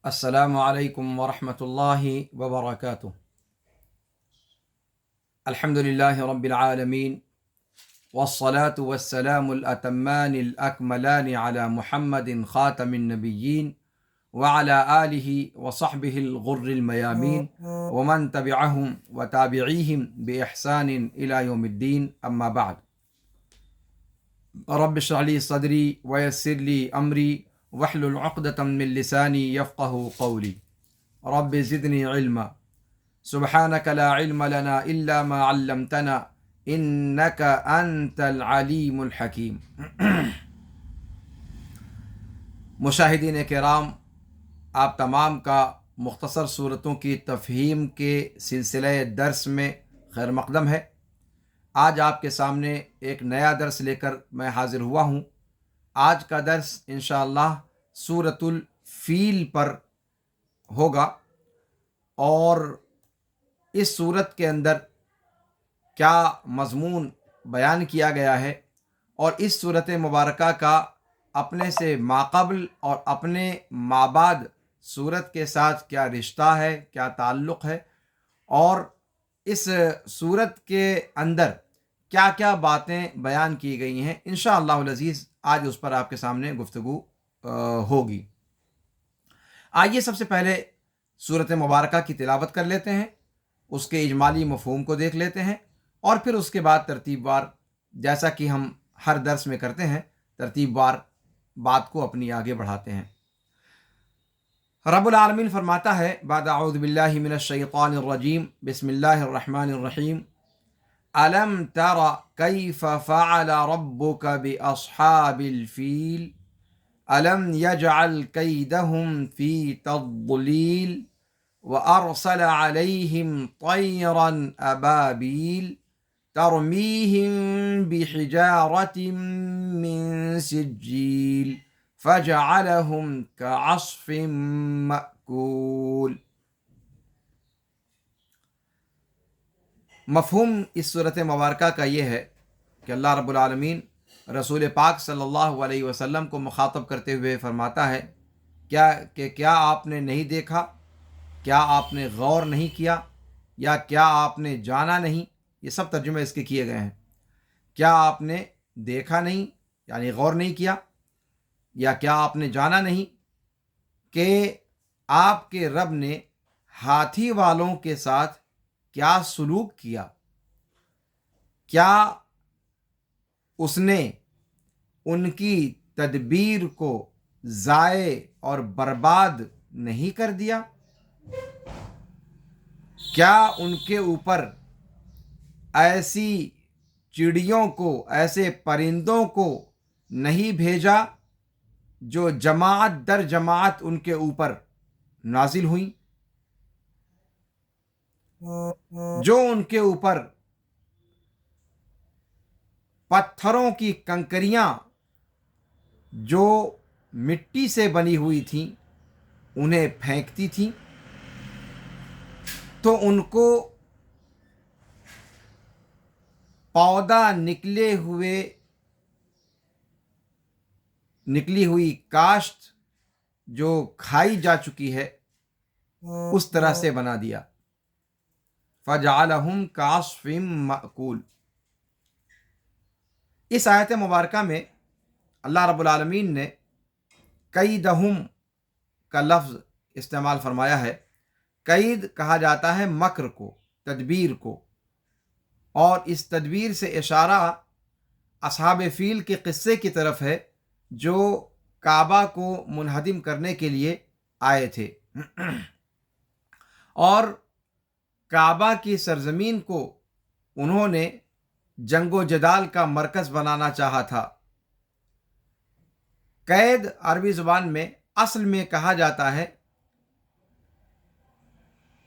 السلام علیکم ورحمۃ اللہ وبرکاتہ۔ الحمد للہ رب العالمین والصلاة والسلام الأتمان الأكملان على محمد خاتم النبیین وعلى آلہ وصحبہ الغر الميامین ومن تبعہم وتابعیہم بإحسان إلى یوم الدین، اما بعد۔ رب اشرح لي صدری ویسر لي امری واحلل عقدۃ من لسانی یفقهوا قولی۔ رب زدنی علما سبحانک لا علم لنا الا ما علمتنا انک انت العلیم الحکیم۔ مشاہدین کرام، آپ تمام کا مختصر صورتوں کی تفہیم کے سلسلہ درس میں خیر مقدم ہے۔ آج آپ کے سامنے ایک نیا درس لے کر میں حاضر ہوا ہوں۔ آج کا درس انشاءاللہ سورۃ الفیل پر ہوگا، اور اس سورت کے اندر کیا مضمون بیان کیا گیا ہے، اور اس سورت مبارکہ کا اپنے سے ماقبل اور اپنے مابعد سورت کے ساتھ کیا رشتہ ہے، کیا تعلق ہے، اور اس سورت کے اندر کیا کیا باتیں بیان کی گئی ہیں، انشاءاللہ العزیز آج اس پر آپ کے سامنے گفتگو ہوگی۔ آئیے سب سے پہلے سورت مبارکہ کی تلاوت کر لیتے ہیں، اس کے اجمالی مفہوم کو دیکھ لیتے ہیں، اور پھر اس کے بعد ترتیب وار، جیسا کہ ہم ہر درس میں کرتے ہیں، ترتیب وار بات کو اپنی آگے بڑھاتے ہیں۔ رب العالمین فرماتا ہے بعد اعوذ باللہ من الشیطان الرجیم، بسم اللہ الرحمن الرحیم، أَلَمْ تَرَ كَيْفَ فَعَلَ رَبُّكَ بِأَصْحَابِ الْفِيلِ أَلَمْ يَجْعَلْ كَيْدَهُمْ فِي تَضْلِيلٍ وَأَرْسَلَ عَلَيْهِمْ طَيْرًا أَبَابِيلَ تَرْمِيهِمْ بِحِجَارَةٍ مِّن سِجِّيلٍ فَجَعَلَهُمْ كَعَصْفٍ مَّأْكُولٍ۔ مفہوم اس صورت مبارکہ کا یہ ہے کہ اللہ رب العالمین رسول پاک صلی اللہ علیہ وسلم کو مخاطب کرتے ہوئے فرماتا ہے کیا آپ نے نہیں دیکھا، کیا آپ نے غور نہیں کیا، یا کیا آپ نے جانا نہیں؟ یہ سب ترجمے اس کے کیے گئے ہیں۔ کیا آپ نے دیکھا نہیں یعنی غور نہیں کیا، یا کیا آپ نے جانا نہیں کہ آپ کے رب نے ہاتھی والوں کے ساتھ کیا سلوک کیا؟ کیا اس نے ان کی تدبیر کو ضائع اور برباد نہیں کر دیا؟ کیا ان کے اوپر ایسی چڑیوں کو، ایسے پرندوں کو نہیں بھیجا جو جماعت در جماعت ان کے اوپر نازل ہوئیں، جو ان کے اوپر پتھروں کی کنکریاں جو مٹی سے بنی ہوئی تھیں انہیں پھینکتی تھیں، تو ان کو پودا نکلی ہوئی کاشت جو کھائی جا چکی ہے اس طرح سے بنا دیا۔ فَجَعَلَهُمْ كَعَصْفٍ مَّأْكُولٍ۔ اس آیت مبارکہ میں اللہ رب العالمین نے قیدہم کا لفظ استعمال فرمایا ہے۔ قید کہا جاتا ہے مکر کو، تدبیر کو، اور اس تدبیر سے اشارہ اصحاب فیل کے قصے کی طرف ہے جو کعبہ کو منہدم کرنے کے لیے آئے تھے، اور کعبہ کی سرزمین کو انہوں نے جنگ و جدال کا مرکز بنانا چاہا تھا۔ قید عربی زبان میں اصل میں کہا جاتا ہے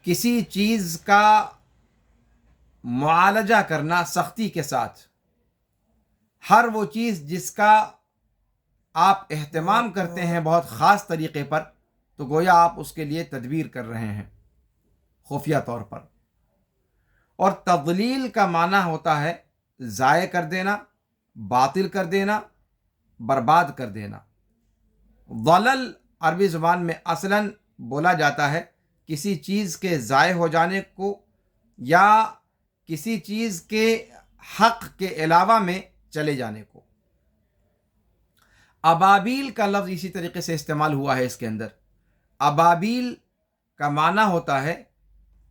کسی چیز کا معالجہ کرنا سختی کے ساتھ، ہر وہ چیز جس کا آپ اہتمام کرتے ہیں بہت خاص طریقے پر، تو گویا آپ اس کے لیے تدبیر کر رہے ہیں خفیہ طور پر۔ اور تضلیل کا معنی ہوتا ہے ضائع کر دینا، باطل کر دینا، برباد کر دینا۔ ضلل عربی زبان میں اصلاً بولا جاتا ہے کسی چیز کے ضائع ہو جانے کو یا کسی چیز کے حق کے علاوہ میں چلے جانے کو۔ ابابیل کا لفظ اسی طریقے سے استعمال ہوا ہے اس کے اندر۔ ابابیل کا معنی ہوتا ہے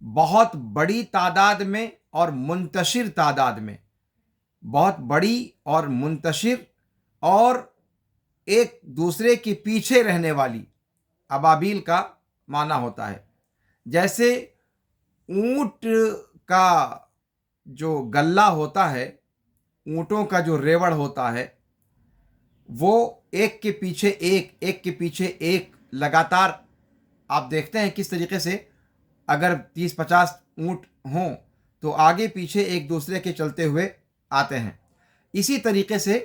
بہت بڑی تعداد میں اور منتشر تعداد میں، بہت بڑی اور منتشر اور ایک دوسرے کے پیچھے رہنے والی ابابیل کا معنی ہوتا ہے۔ جیسے اونٹ کا جو گلہ ہوتا ہے، اونٹوں کا جو ریوڑ ہوتا ہے، وہ ایک کے پیچھے ایک، ایک کے پیچھے ایک لگاتار آپ دیکھتے ہیں کس طریقے سے اگر 30-50 اونٹ ہوں تو آگے پیچھے ایک دوسرے کے چلتے ہوئے آتے ہیں۔ اسی طریقے سے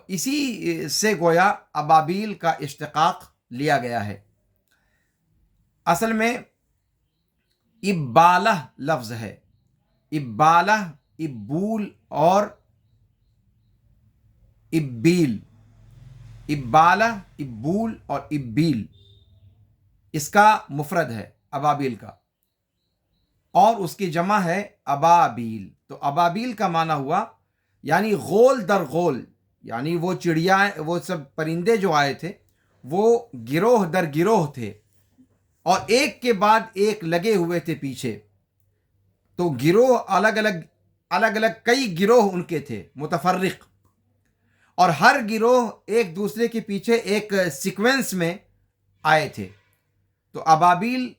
اسی سے گویا ابابیل کا اشتقاق لیا گیا ہے۔ اصل میں ابالہ لفظ ہے، ابالہ، ابول اور ابیل، ابالہ، ابول اور ابیل اس کا مفرد ہے ابابیل کا، اور اس کی جمع ہے ابابیل۔ تو ابابیل کا معنی ہوا یعنی غول در غول، یعنی وہ چڑیا، وہ سب پرندے جو آئے تھے وہ گروہ در گروہ تھے اور ایک کے بعد ایک لگے ہوئے تھے پیچھے۔ تو گروہ الگ الگ کئی گروہ ان کے تھے متفرق، اور ہر گروہ ایک دوسرے کے پیچھے ایک سیکوینس میں آئے تھے۔ تو ابابیل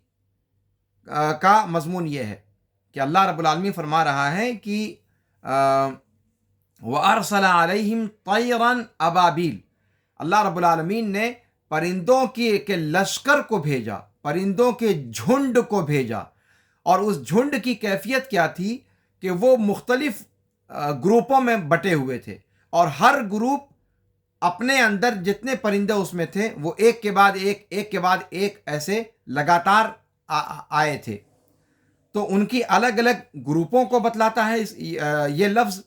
کا مضمون یہ ہے کہ اللہ رب العالمین فرما رہا ہے کہ وَأَرْسَلَ عَلَيْهِمْ طَيْرًا أَبَابِيل، اللہ رب العالمین نے پرندوں کے لشکر کو بھیجا، پرندوں کے جھنڈ کو بھیجا۔ اور اس جھنڈ کی کیفیت کیا تھی کہ وہ مختلف گروپوں میں بٹے ہوئے تھے، اور ہر گروپ اپنے اندر جتنے پرندے اس میں تھے وہ ایک کے بعد ایک، ایک کے بعد ایک ایسے لگاتار آئے تھے۔ تو ان کی الگ الگ گروپوں کو بتلاتا ہے یہ لفظ،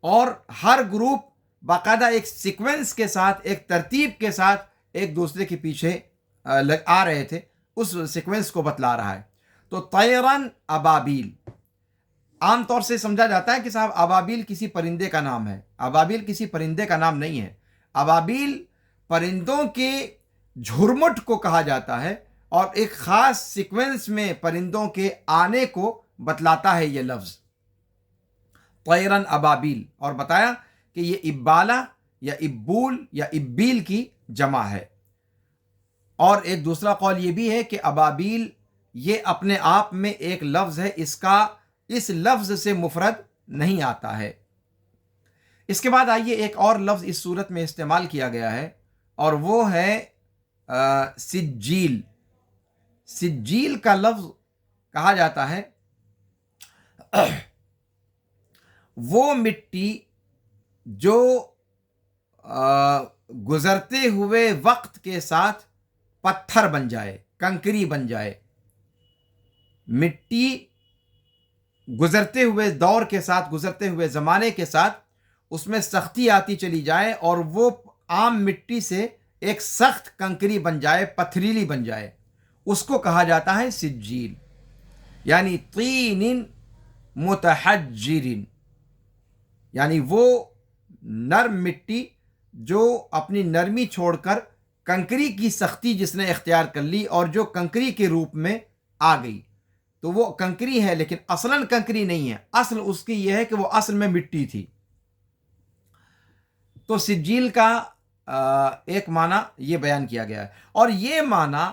اور ہر گروپ باقاعدہ ایک سیکوینس کے ساتھ، ایک ترتیب کے ساتھ ایک دوسرے کے پیچھے آ رہے تھے، اس سیکوینس کو بتلا رہا ہے۔ تو طیرن ابابیل عام طور سے سمجھا جاتا ہے کہ صاحب ابابیل کسی پرندے کا نام ہے۔ ابابیل کسی پرندے کا نام نہیں ہے، ابابیل پرندوں کے جھرمٹ کو کہا جاتا ہے، اور ایک خاص سیکوینس میں پرندوں کے آنے کو بتلاتا ہے یہ لفظ طیرن ابابیل۔ اور بتایا کہ یہ ابالہ یا ابول یا ابیل کی جمع ہے۔ اور ایک دوسرا قول یہ بھی ہے کہ ابابیل یہ اپنے آپ میں ایک لفظ ہے، اس لفظ سے مفرد نہیں آتا ہے۔ اس کے بعد آئیے ایک اور لفظ اس صورت میں استعمال کیا گیا ہے، اور وہ ہے سجیل۔ سجیل کا لفظ کہا جاتا ہے وہ مٹی جو گزرتے ہوئے وقت کے ساتھ پتھر بن جائے، کنکری بن جائے۔ مٹی گزرتے ہوئے دور کے ساتھ، گزرتے ہوئے زمانے کے ساتھ اس میں سختی آتی چلی جائے، اور وہ عام مٹی سے ایک سخت کنکری بن جائے، پتھریلی بن جائے، اس کو کہا جاتا ہے سجیل، یعنی طین متحجر، یعنی وہ نرم مٹی جو اپنی نرمی چھوڑ کر کنکری کی سختی جس نے اختیار کر لی اور جو کنکری کے روپ میں آ گئی۔ تو وہ کنکری ہے لیکن اصلاً کنکری نہیں ہے، اصل اس کی یہ ہے کہ وہ اصل میں مٹی تھی۔ تو سجیل کا ایک معنی یہ بیان کیا گیا ہے، اور یہ معنی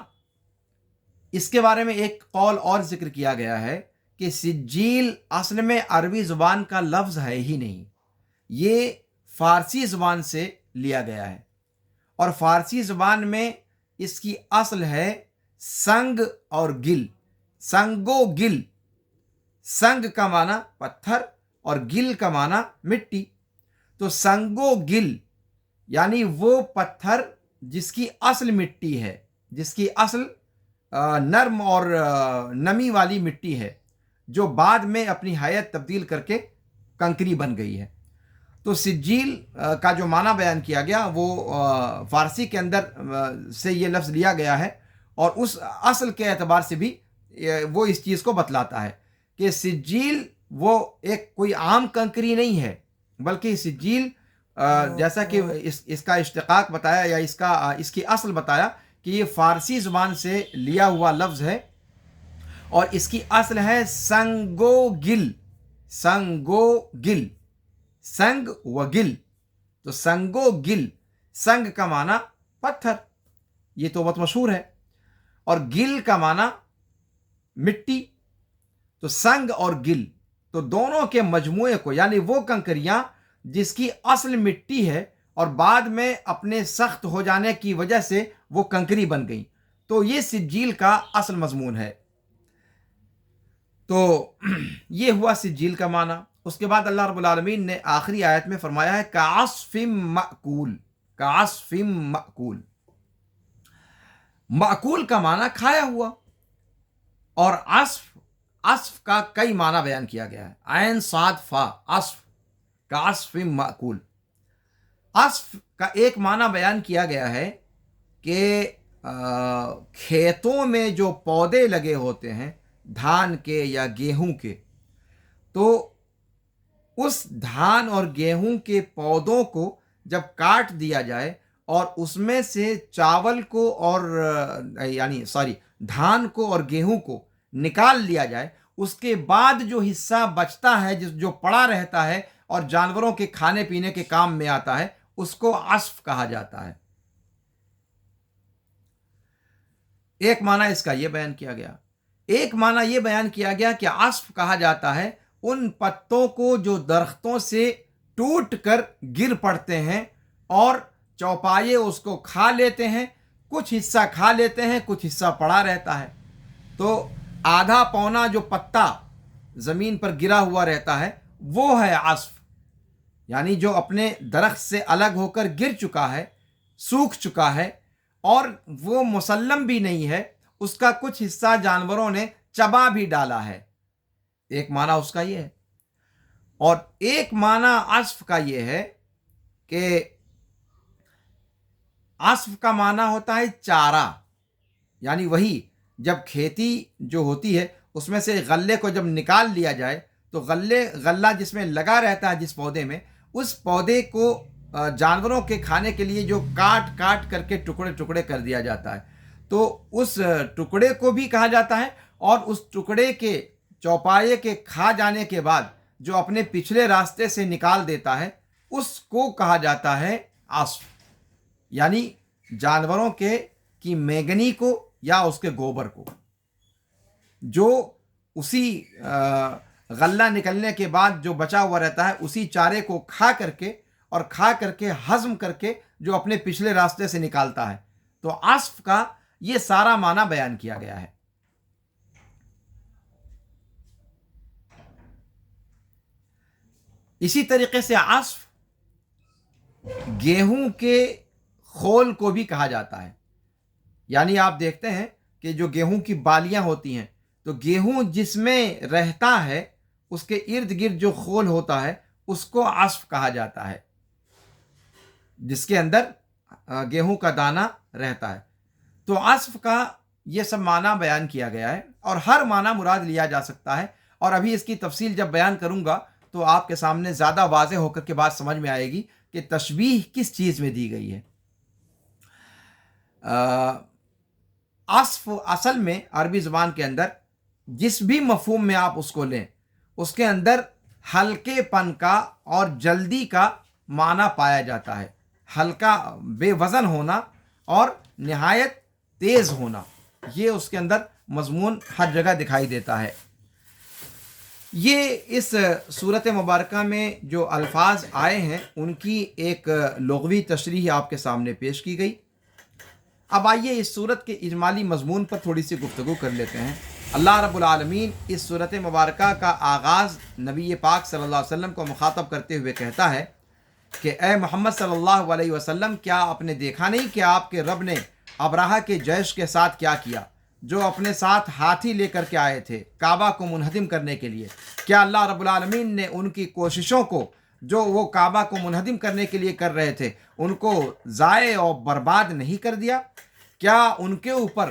اس کے بارے میں ایک قول اور ذکر کیا گیا ہے کہ سجیل اصل میں عربی زبان کا لفظ ہے ہی نہیں، یہ فارسی زبان سے لیا گیا ہے، اور فارسی زبان میں اس کی اصل ہے سنگ اور گل، سنگ و گل، سنگ کا معنی پتھر اور گل کا معنی مٹی۔ تو سنگ و گل یعنی وہ پتھر جس کی اصل مٹی ہے، جس کی اصل نرم اور نمی والی مٹی ہے، جو بعد میں اپنی حیت تبدیل کر کے کنکری بن گئی ہے۔ تو سجیل کا جو معنی بیان کیا گیا وہ فارسی کے اندر سے یہ لفظ لیا گیا ہے، اور اس اصل کے اعتبار سے بھی وہ اس چیز کو بتلاتا ہے کہ سجیل وہ ایک کوئی عام کنکری نہیں ہے، بلکہ سجیل جیسا کہ اس کا اشتقاق بتایا یا اس کی اصل بتایا کہ یہ فارسی زبان سے لیا ہوا لفظ ہے، اور اس کی اصل ہے سنگو گل. سنگو گل، سنگ و گل. تو سنگو گل، سنگ کا معنی پتھر، یہ تو بہت مشہور ہے، اور گل کا معنی مٹی. تو سنگ اور گل، تو دونوں کے مجموعے کو، یعنی وہ کنکریاں جس کی اصل مٹی ہے اور بعد میں اپنے سخت ہو جانے کی وجہ سے وہ کنکری بن گئیں، تو یہ سجیل کا اصل مضمون ہے. تو یہ ہوا سجیل کا معنی. اس کے بعد اللہ رب العالمین نے آخری آیت میں فرمایا ہے کعصف مأکول. کعصف مأکول، مأکول کا معنی کھایا ہوا، اور عصف کا کئی معنی بیان کیا گیا ہے. عین صاد فا، عصف، کعصف مأکول. عصف کا ایک معنی بیان کیا گیا ہے کہ کھیتوں میں جو پودے لگے ہوتے ہیں دھان کے یا گیہوں کے، تو اس دھان اور گیہوں کے پودوں کو جب کاٹ دیا جائے اور اس میں سے چاول کو اور دھان کو اور گیہوں کو نکال لیا جائے، اس کے بعد جو حصہ بچتا ہے، جو پڑا رہتا ہے اور جانوروں کے کھانے پینے کے کام میں آتا ہے، اس کو عصف کہا جاتا ہے. ایک معنی اس کا یہ بیان کیا گیا. ایک معنی یہ بیان کیا گیا کہ عصف کہا جاتا ہے ان پتوں کو جو درختوں سے ٹوٹ کر گر پڑتے ہیں اور چوپائے اس کو کھا لیتے ہیں، کچھ حصہ کھا لیتے ہیں، کچھ حصہ پڑا رہتا ہے. تو آدھا پونا جو پتا زمین پر گرا ہوا رہتا ہے وہ ہے عصف، یعنی جو اپنے درخت سے الگ ہو کر گر چکا ہے، سوکھ چکا ہے، اور وہ مسلم بھی نہیں ہے، اس کا کچھ حصہ جانوروں نے چبا بھی ڈالا ہے. ایک معنی اس کا یہ ہے. اور ایک معنی عصف کا یہ ہے کہ عصف کا معنی ہوتا ہے چارہ، یعنی وہی جب کھیتی جو ہوتی ہے اس میں سے غلے کو جب نکال لیا جائے تو غلہ جس میں لگا رہتا ہے جس پودے میں، اس پودے کو جانوروں کے کھانے کے لیے جو کاٹ کاٹ کر کے ٹکڑے ٹکڑے کر دیا جاتا ہے، تو اس ٹکڑے کو بھی کہا جاتا ہے، اور اس ٹکڑے کے چوپائے کے کھا جانے کے بعد جو اپنے پچھلے راستے سے نکال دیتا ہے اس کو کہا جاتا ہے عصف، یعنی جانوروں کی میگنی کو یا اس کے گوبر کو، جو اسی غلہ نکلنے کے بعد جو بچا ہوا رہتا ہے اسی چارے کو کھا کر کے ہضم کر کے جو اپنے پچھلے راستے سے نکالتا ہے. تو عصف کا یہ سارا معنی بیان کیا گیا ہے. اسی طریقے سے عصف گیہوں کے خول کو بھی کہا جاتا ہے. یعنی آپ دیکھتے ہیں کہ جو گیہوں کی بالیاں ہوتی ہیں، تو گیہوں جس میں رہتا ہے اس کے ارد گرد جو خول ہوتا ہے اس کو عصف کہا جاتا ہے، جس کے اندر گیہوں کا دانہ رہتا ہے. تو عصف کا یہ سب معنی بیان کیا گیا ہے، اور ہر معنی مراد لیا جا سکتا ہے. اور ابھی اس کی تفصیل جب بیان کروں گا تو آپ کے سامنے زیادہ واضح ہو کر کے بات سمجھ میں آئے گی کہ تشبیہ کس چیز میں دی گئی ہے. عصف اصل میں عربی زبان کے اندر جس بھی مفہوم میں آپ اس کو لیں، اس کے اندر ہلکے پن کا اور جلدی کا معنی پایا جاتا ہے. ہلکا، بے وزن ہونا اور نہایت تیز ہونا، یہ اس کے اندر مضمون ہر جگہ دکھائی دیتا ہے. یہ اس صورت مبارکہ میں جو الفاظ آئے ہیں ان کی ایک لغوی تشریح آپ کے سامنے پیش کی گئی. اب آئیے اس صورت کے اجمالی مضمون پر تھوڑی سی گفتگو کر لیتے ہیں. اللہ رب العالمین اس صورت مبارکہ کا آغاز نبی پاک صلی اللہ علیہ وسلم کو مخاطب کرتے ہوئے کہتا ہے کہ اے محمد صلی اللہ علیہ وسلم، کیا آپ نے دیکھا نہیں کہ آپ کے رب نے ابراہہ کے جیش کے ساتھ کیا کیا، جو اپنے ساتھ ہاتھی لے کر کے آئے تھے کعبہ کو منہدم کرنے کے لیے؟ کیا اللہ رب العالمین نے ان کی کوششوں کو جو وہ کعبہ کو منہدم کرنے کے لیے کر رہے تھے ان کو ضائع اور برباد نہیں کر دیا؟ کیا ان کے اوپر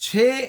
6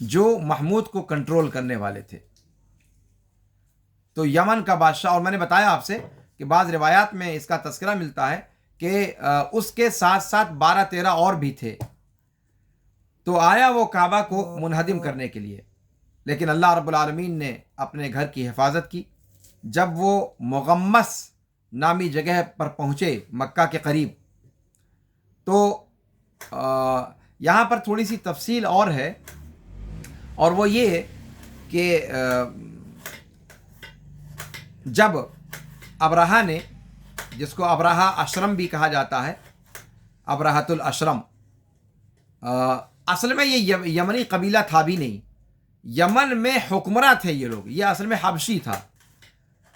جو محمود کو کنٹرول کرنے والے تھے. تو یمن کا بادشاہ، اور میں نے بتایا آپ سے کہ بعض روایات میں اس کا تذکرہ ملتا ہے کہ اس کے ساتھ ساتھ 12-13 اور بھی تھے. تو آیا وہ کعبہ کو منہدم کرنے کے لیے، لیکن اللہ رب العالمین نے اپنے گھر کی حفاظت کی. جب وہ مغمس نامی جگہ پر پہنچے مکہ کے قریب، تو یہاں پر تھوڑی سی تفصیل اور ہے، اور وہ یہ کہ جب ابرہہ نے، جس کو ابرہہ اشرم بھی کہا جاتا ہے، ابرہۃ الاشرم، اصل میں یہ یمنی قبیلہ تھا بھی نہیں، یمن میں حکمراں تھے یہ لوگ، یہ اصل میں حبشی تھا.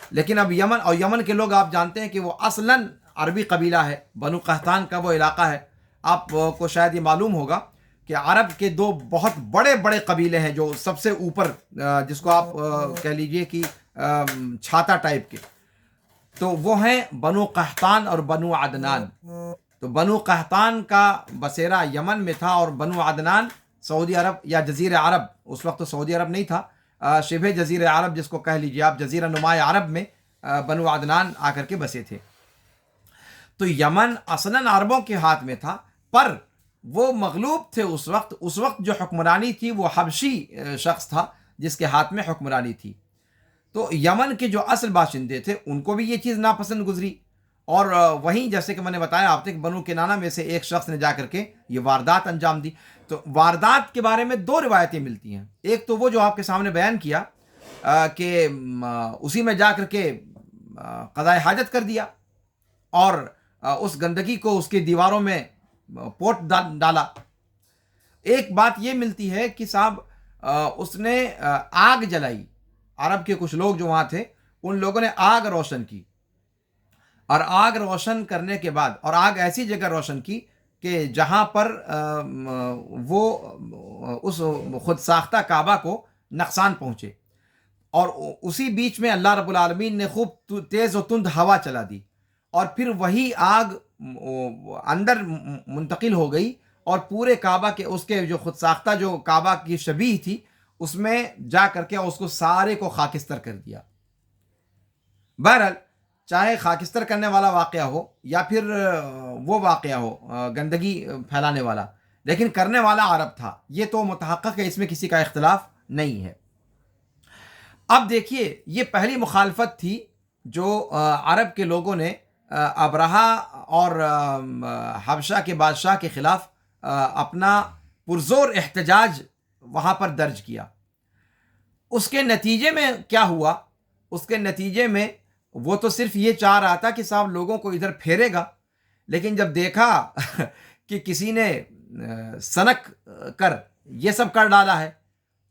لیکن اب یمن کے لوگ آپ جانتے ہیں کہ وہ اصلاً عربی قبیلہ ہے، بنو قحطان کا وہ علاقہ ہے. آپ کو شاید یہ معلوم ہوگا کہ عرب کے دو بہت بڑے بڑے قبیلے ہیں جو سب سے اوپر، جس کو آپ کہہ لیجئے کہ چھاتا ٹائپ کے، تو وہ ہیں بنو قحطان اور بنو عدنان. تو بنو قحطان کا بسیرا یمن میں تھا، اور بنو عدنان سعودی عرب یا جزیرہ عرب، اس وقت تو سعودی عرب نہیں تھا، شبہ جزیرہ عرب جس کو کہہ لیجیے آپ، جزیرہ نمایاں عرب میں بنو عدنان آ کر کے بسے تھے. تو یمن اصلاً عربوں کے ہاتھ میں تھا، پر وہ مغلوب تھے اس وقت جو حکمرانی تھی وہ حبشی شخص تھا جس کے ہاتھ میں حکمرانی تھی. تو یمن کے جو اصل باشندے تھے ان کو بھی یہ چیز ناپسند گزری، اور وہیں جیسے کہ میں نے بتایا آپ نے کہ بنو کنانہ میں سے ایک شخص نے جا کر کے یہ واردات انجام دی. تو واردات کے بارے میں دو روایتیں ملتی ہیں. ایک تو وہ جو آپ کے سامنے بیان کیا کہ اسی میں جا کر کے قضائے حاجت کر دیا، اور اس گندگی کو اس کی دیواروں میں پوٹ ڈالا. ایک بات یہ ملتی ہے کہ صاحب اس نے آگ جلائی، عرب کے کچھ لوگ جو وہاں تھے ان لوگوں نے آگ روشن کی، اور آگ روشن کرنے کے بعد، اور آگ ایسی جگہ روشن کی کہ جہاں پر وہ اس خود ساختہ کعبہ کو نقصان پہنچے، اور اسی بیچ میں اللہ رب العالمین نے خوب تیز و تند ہوا چلا دی، اور پھر وہی آگ اندر منتقل ہو گئی، اور پورے کعبہ کے اس کے جو خود ساختہ جو کعبہ کی شبیہ تھی اس میں جا کر کے اس کو سارے کو خاکستر کر دیا. بہرحال چاہے خاکستر کرنے والا واقعہ ہو یا پھر وہ واقعہ ہو گندگی پھیلانے والا، لیکن کرنے والا عرب تھا، یہ تو متحقق ہے، اس میں کسی کا اختلاف نہیں ہے. اب دیکھیے، یہ پہلی مخالفت تھی جو عرب کے لوگوں نے ابرہہ اور حبشہ کے بادشاہ کے خلاف اپنا پرزور احتجاج وہاں پر درج کیا. اس کے نتیجے میں کیا ہوا؟ اس کے نتیجے میں وہ تو صرف یہ چاہ رہا تھا کہ صاحب لوگوں کو ادھر پھیرے گا، لیکن جب دیکھا کہ کسی نے سنک کر یہ سب کر ڈالا ہے،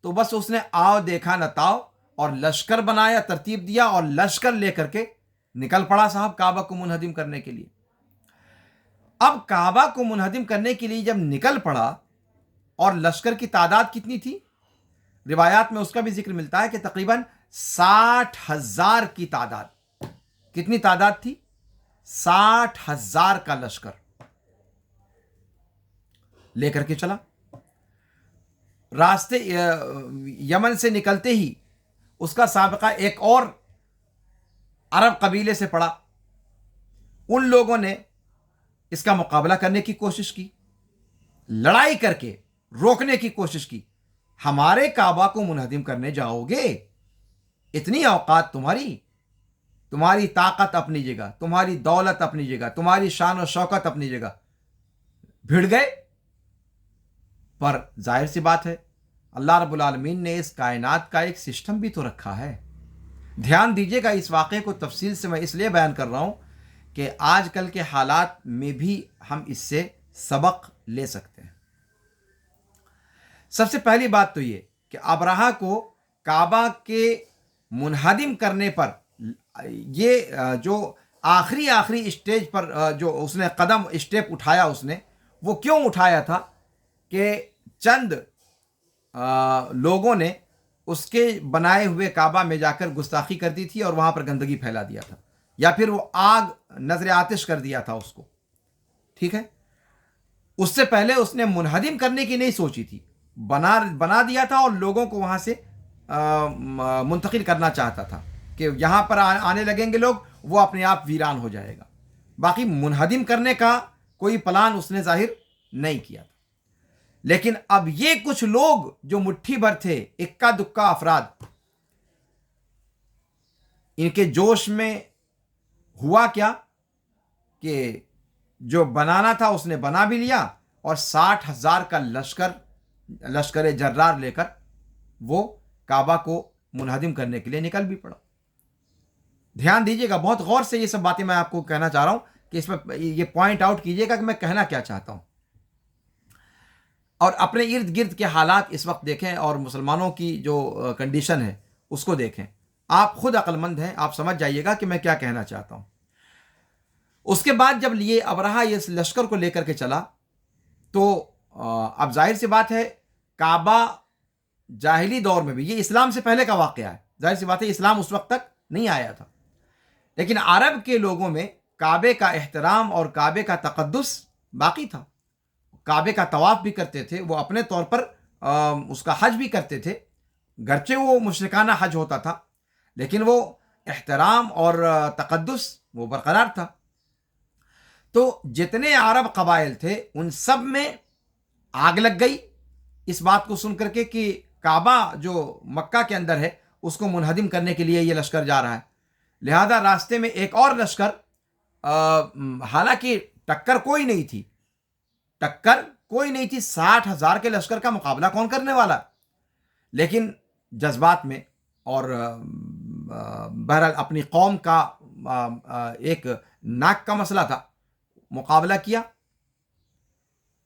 تو بس اس نے آؤ دیکھا نہ تاؤ، اور لشکر بنایا، ترتیب دیا، اور لشکر لے کر کے نکل پڑا صاحب کعبہ کو منہدم کرنے کے لیے. اب کعبہ کو منہدم کرنے کے لیے جب نکل پڑا، اور لشکر کی تعداد کتنی تھی؟ روایات میں اس کا بھی ذکر ملتا ہے کہ تقریباً 60,000 کی تعداد. کتنی تعداد تھی؟ 60,000 کا لشکر لے کر کے چلا. راستے یمن سے نکلتے ہی اس کا سابقہ ایک اور عرب قبیلے سے پڑا. ان لوگوں نے اس کا مقابلہ کرنے کی کوشش کی، لڑائی کر کے روکنے کی کوشش کی. ہمارے کعبہ کو منہدم کرنے جاؤ گے؟ اتنی اوقات تمہاری طاقت اپنی جگہ، تمہاری دولت اپنی جگہ، تمہاری شان و شوکت اپنی جگہ، بھیڑ گئے. پر ظاہر سی بات ہے، اللہ رب العالمین نے اس کائنات کا ایک سسٹم بھی تو رکھا ہے. دھیان دیجیے گا، اس واقعے کو تفصیل سے میں اس لیے بیان کر رہا ہوں کہ آج کل کے حالات میں بھی ہم اس سے سبق لے سکتے ہیں. سب سے پہلی بات تو یہ کہ ابرہہ کو کعبہ کے منہدم کرنے پر یہ جو آخری اسٹیج پر جو اس نے قدم اسٹیپ اٹھایا، اس نے وہ کیوں اٹھایا تھا کہ چند لوگوں نے اس کے بنائے ہوئے کعبہ میں جا کر گستاخی کر دی تھی اور وہاں پر گندگی پھیلا دیا تھا، یا پھر وہ آگ نظر آتش کر دیا تھا اس کو. ٹھیک ہے، اس سے پہلے اس نے منہدم کرنے کی نہیں سوچی تھی، بنا دیا تھا اور لوگوں کو وہاں سے منتقل کرنا چاہتا تھا کہ یہاں پر آنے لگیں گے لوگ، وہ اپنے آپ ویران ہو جائے گا. باقی منہدم کرنے کا کوئی پلان اس نے ظاہر نہیں کیا تھا. لیکن اب یہ کچھ لوگ جو مٹھی بھر تھے، اکا دکا افراد، ان کے جوش میں ہوا کیا کہ جو بنانا تھا اس نے بنا بھی لیا، اور 60,000 کا لشکر جرار لے کر وہ کعبہ کو منہدم کرنے کے لیے نکل بھی پڑا. دھیان دیجیے گا، بہت غور سے یہ سب باتیں میں آپ کو کہنا چاہ رہا ہوں کہ اس میں یہ پوائنٹ آؤٹ کیجیے گا کہ میں کہنا کیا چاہتا ہوں. اور اپنے ارد گرد کے حالات اس وقت دیکھیں اور مسلمانوں کی جو کنڈیشن ہے اس کو دیکھیں. آپ خود عقل مند ہیں، آپ سمجھ جائیے گا کہ میں کیا کہنا چاہتا ہوں. اس کے بعد جب یہ ابرہہ اس لشکر کو لے کر کے چلا تو اب ظاہر سی بات ہے، کعبہ جاہلی دور میں بھی، یہ اسلام سے پہلے کا واقعہ ہے، ظاہر سی بات ہے اسلام اس وقت تک نہیں آیا تھا، لیکن عرب کے لوگوں میں کعبے کا احترام اور کعبے کا تقدس باقی تھا. کعبے کا طواف بھی کرتے تھے، وہ اپنے طور پر اس کا حج بھی کرتے تھے، گرچہ وہ مشرکانہ حج ہوتا تھا لیکن وہ احترام اور تقدس وہ برقرار تھا. تو جتنے عرب قبائل تھے ان سب میں آگ لگ گئی اس بات کو سن کر کے کہ کعبہ جو مکہ کے اندر ہے اس کو منہدم کرنے کے لیے یہ لشکر جا رہا ہے. لہذا راستے میں ایک اور لشکر، حالانکہ ٹکر کوئی نہیں تھی، 60,000 کے لشکر کا مقابلہ کون کرنے والا، لیکن جذبات میں اور بہرحال اپنی قوم کا ایک ناک کا مسئلہ تھا، مقابلہ کیا.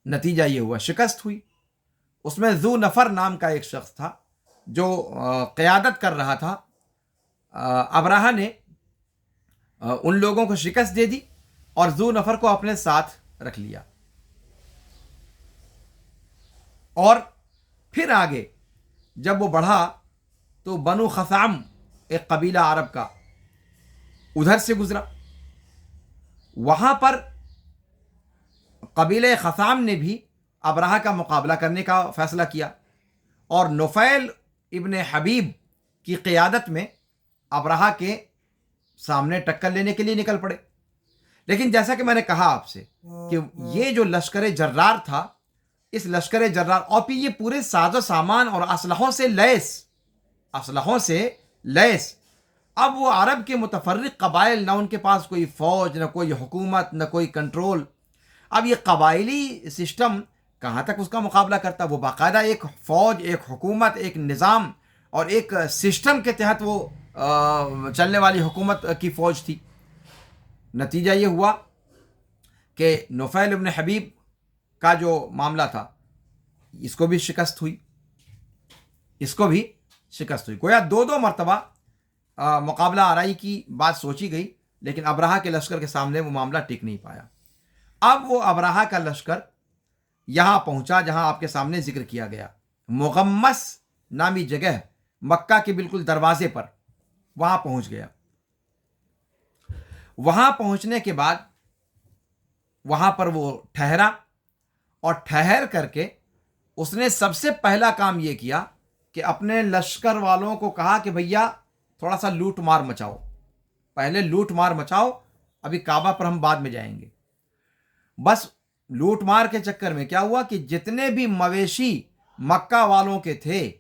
نتیجہ یہ ہوا شکست ہوئی. اس میں ذو نفر نام کا ایک شخص تھا جو قیادت کر رہا تھا. ابرہہ نے ان لوگوں کو شکست دے دی اور ذو نفر کو اپنے ساتھ رکھ لیا. اور پھر آگے جب وہ بڑھا تو بنو خثعم ایک قبیلہ عرب کا ادھر سے گزرا. وہاں پر قبیلہ خثعم نے بھی ابرہہ کا مقابلہ کرنے کا فیصلہ کیا اور نفیل ابن حبیب کی قیادت میں ابرہہ کے سامنے ٹکر لینے کے لیے نکل پڑے. لیکن جیسا کہ میں نے کہا آپ سے کہ یہ جو لشکر جرار تھا، اس لشکر جرار اور پھر یہ پورے ساز و سامان اور اسلحوں سے لیس، اب وہ عرب کے متفرق قبائل، نہ ان کے پاس کوئی فوج، نہ کوئی حکومت، نہ کوئی کنٹرول. اب یہ قبائلی سسٹم کہاں تک اس کا مقابلہ کرتا؟ وہ باقاعدہ ایک فوج، ایک حکومت، ایک نظام اور ایک سسٹم کے تحت وہ چلنے والی حکومت کی فوج تھی. نتیجہ یہ ہوا کہ نفیل ابن حبیب کا جو معاملہ تھا اس کو بھی شکست ہوئی. گویا دو مرتبہ مقابلہ آرائی کی بات سوچی گئی لیکن ابرہہ کے لشکر کے سامنے وہ معاملہ ٹک نہیں پایا. اب وہ ابرہہ کا لشکر یہاں پہنچا جہاں آپ کے سامنے ذکر کیا گیا، مغمس نامی جگہ، مکہ کے بالکل دروازے پر وہاں پہنچ گیا. وہاں پہنچنے کے بعد وہاں پر وہ ٹھہرا اور ٹھہر کر کے اس نے سب سے پہلا کام یہ کیا کہ اپنے لشکر والوں کو کہا کہ بھیا تھوڑا سا لوٹ مار مچاؤ، پہلے لوٹ مار مچاؤ، ابھی کعبہ پر ہم بعد میں جائیں گے. بس لوٹ مار کے چکر میں کیا ہوا کہ جتنے بھی مویشی مکہ والوں کے تھے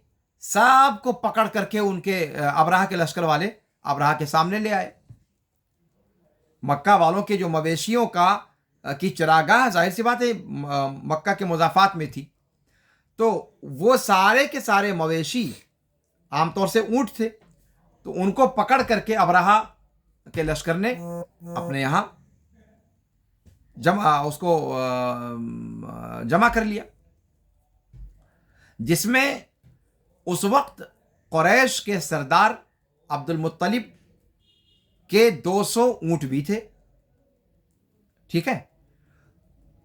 سب کو پکڑ کر کے ان کے ابرہہ کے لشکر والے ابرہہ کے سامنے لے آئے. مکہ والوں کے جو مویشیوں کی چراگاہ ظاہر سی بات ہے مکہ کے مضافات میں تھی، تو وہ سارے کے سارے مویشی عام طور سے اونٹ تھے، تو ان کو پکڑ کر کے ابرہہ کے لشکر نے اپنے یہاں جمع کر لیا، جس میں اس وقت قریش کے سردار عبد المطلب کے 200 اونٹ بھی تھے. ٹھیک ہے،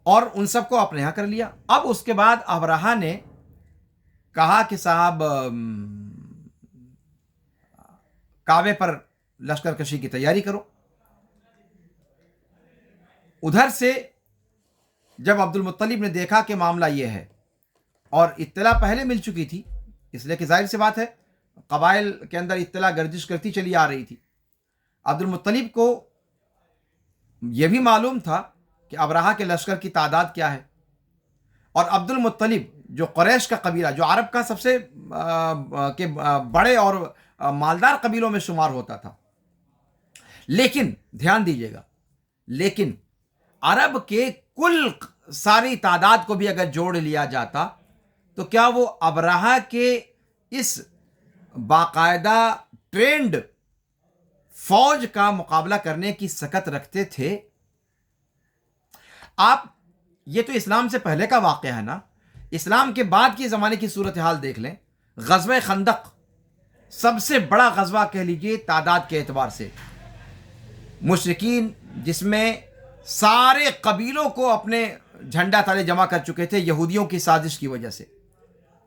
اور ان سب کو اپنے یہاں کر لیا. اب اس کے بعد ابرہہ نے کہا کہ صاحب کعبے پر لشکر کشی کی تیاری کرو. ادھر سے جب عبد المطلب نے دیکھا کہ معاملہ یہ ہے اور اطلاع پہلے مل چکی تھی، اس لیے کہ ظاہر سی بات ہے قبائل کے اندر اطلاع گردش کرتی چلی آ رہی تھی۔ عبد المطلب کو یہ بھی معلوم تھا کہ ابرہہ کے لشکر کی تعداد کیا ہے، اور عبد المطلب جو قریش کا قبیلہ، جو عرب کا سب سے بڑے اور مالدار قبیلوں میں شمار ہوتا تھا، لیکن دھیان دیجیے گا، لیکن عرب کے کل ساری تعداد کو بھی اگر جوڑ لیا جاتا تو کیا وہ ابرہہ کے اس باقاعدہ ٹرینڈ فوج کا مقابلہ کرنے کی سکت رکھتے تھے؟ آپ یہ تو اسلام سے پہلے کا واقعہ ہے نا، اسلام کے بعد کے زمانے کی صورتحال دیکھ لیں۔ غزوہ خندق سب سے بڑا غزوہ کہہ لیجئے تعداد کے اعتبار سے، مشرکین جس میں سارے قبیلوں کو اپنے جھنڈا تلے جمع کر چکے تھے یہودیوں کی سازش کی وجہ سے۔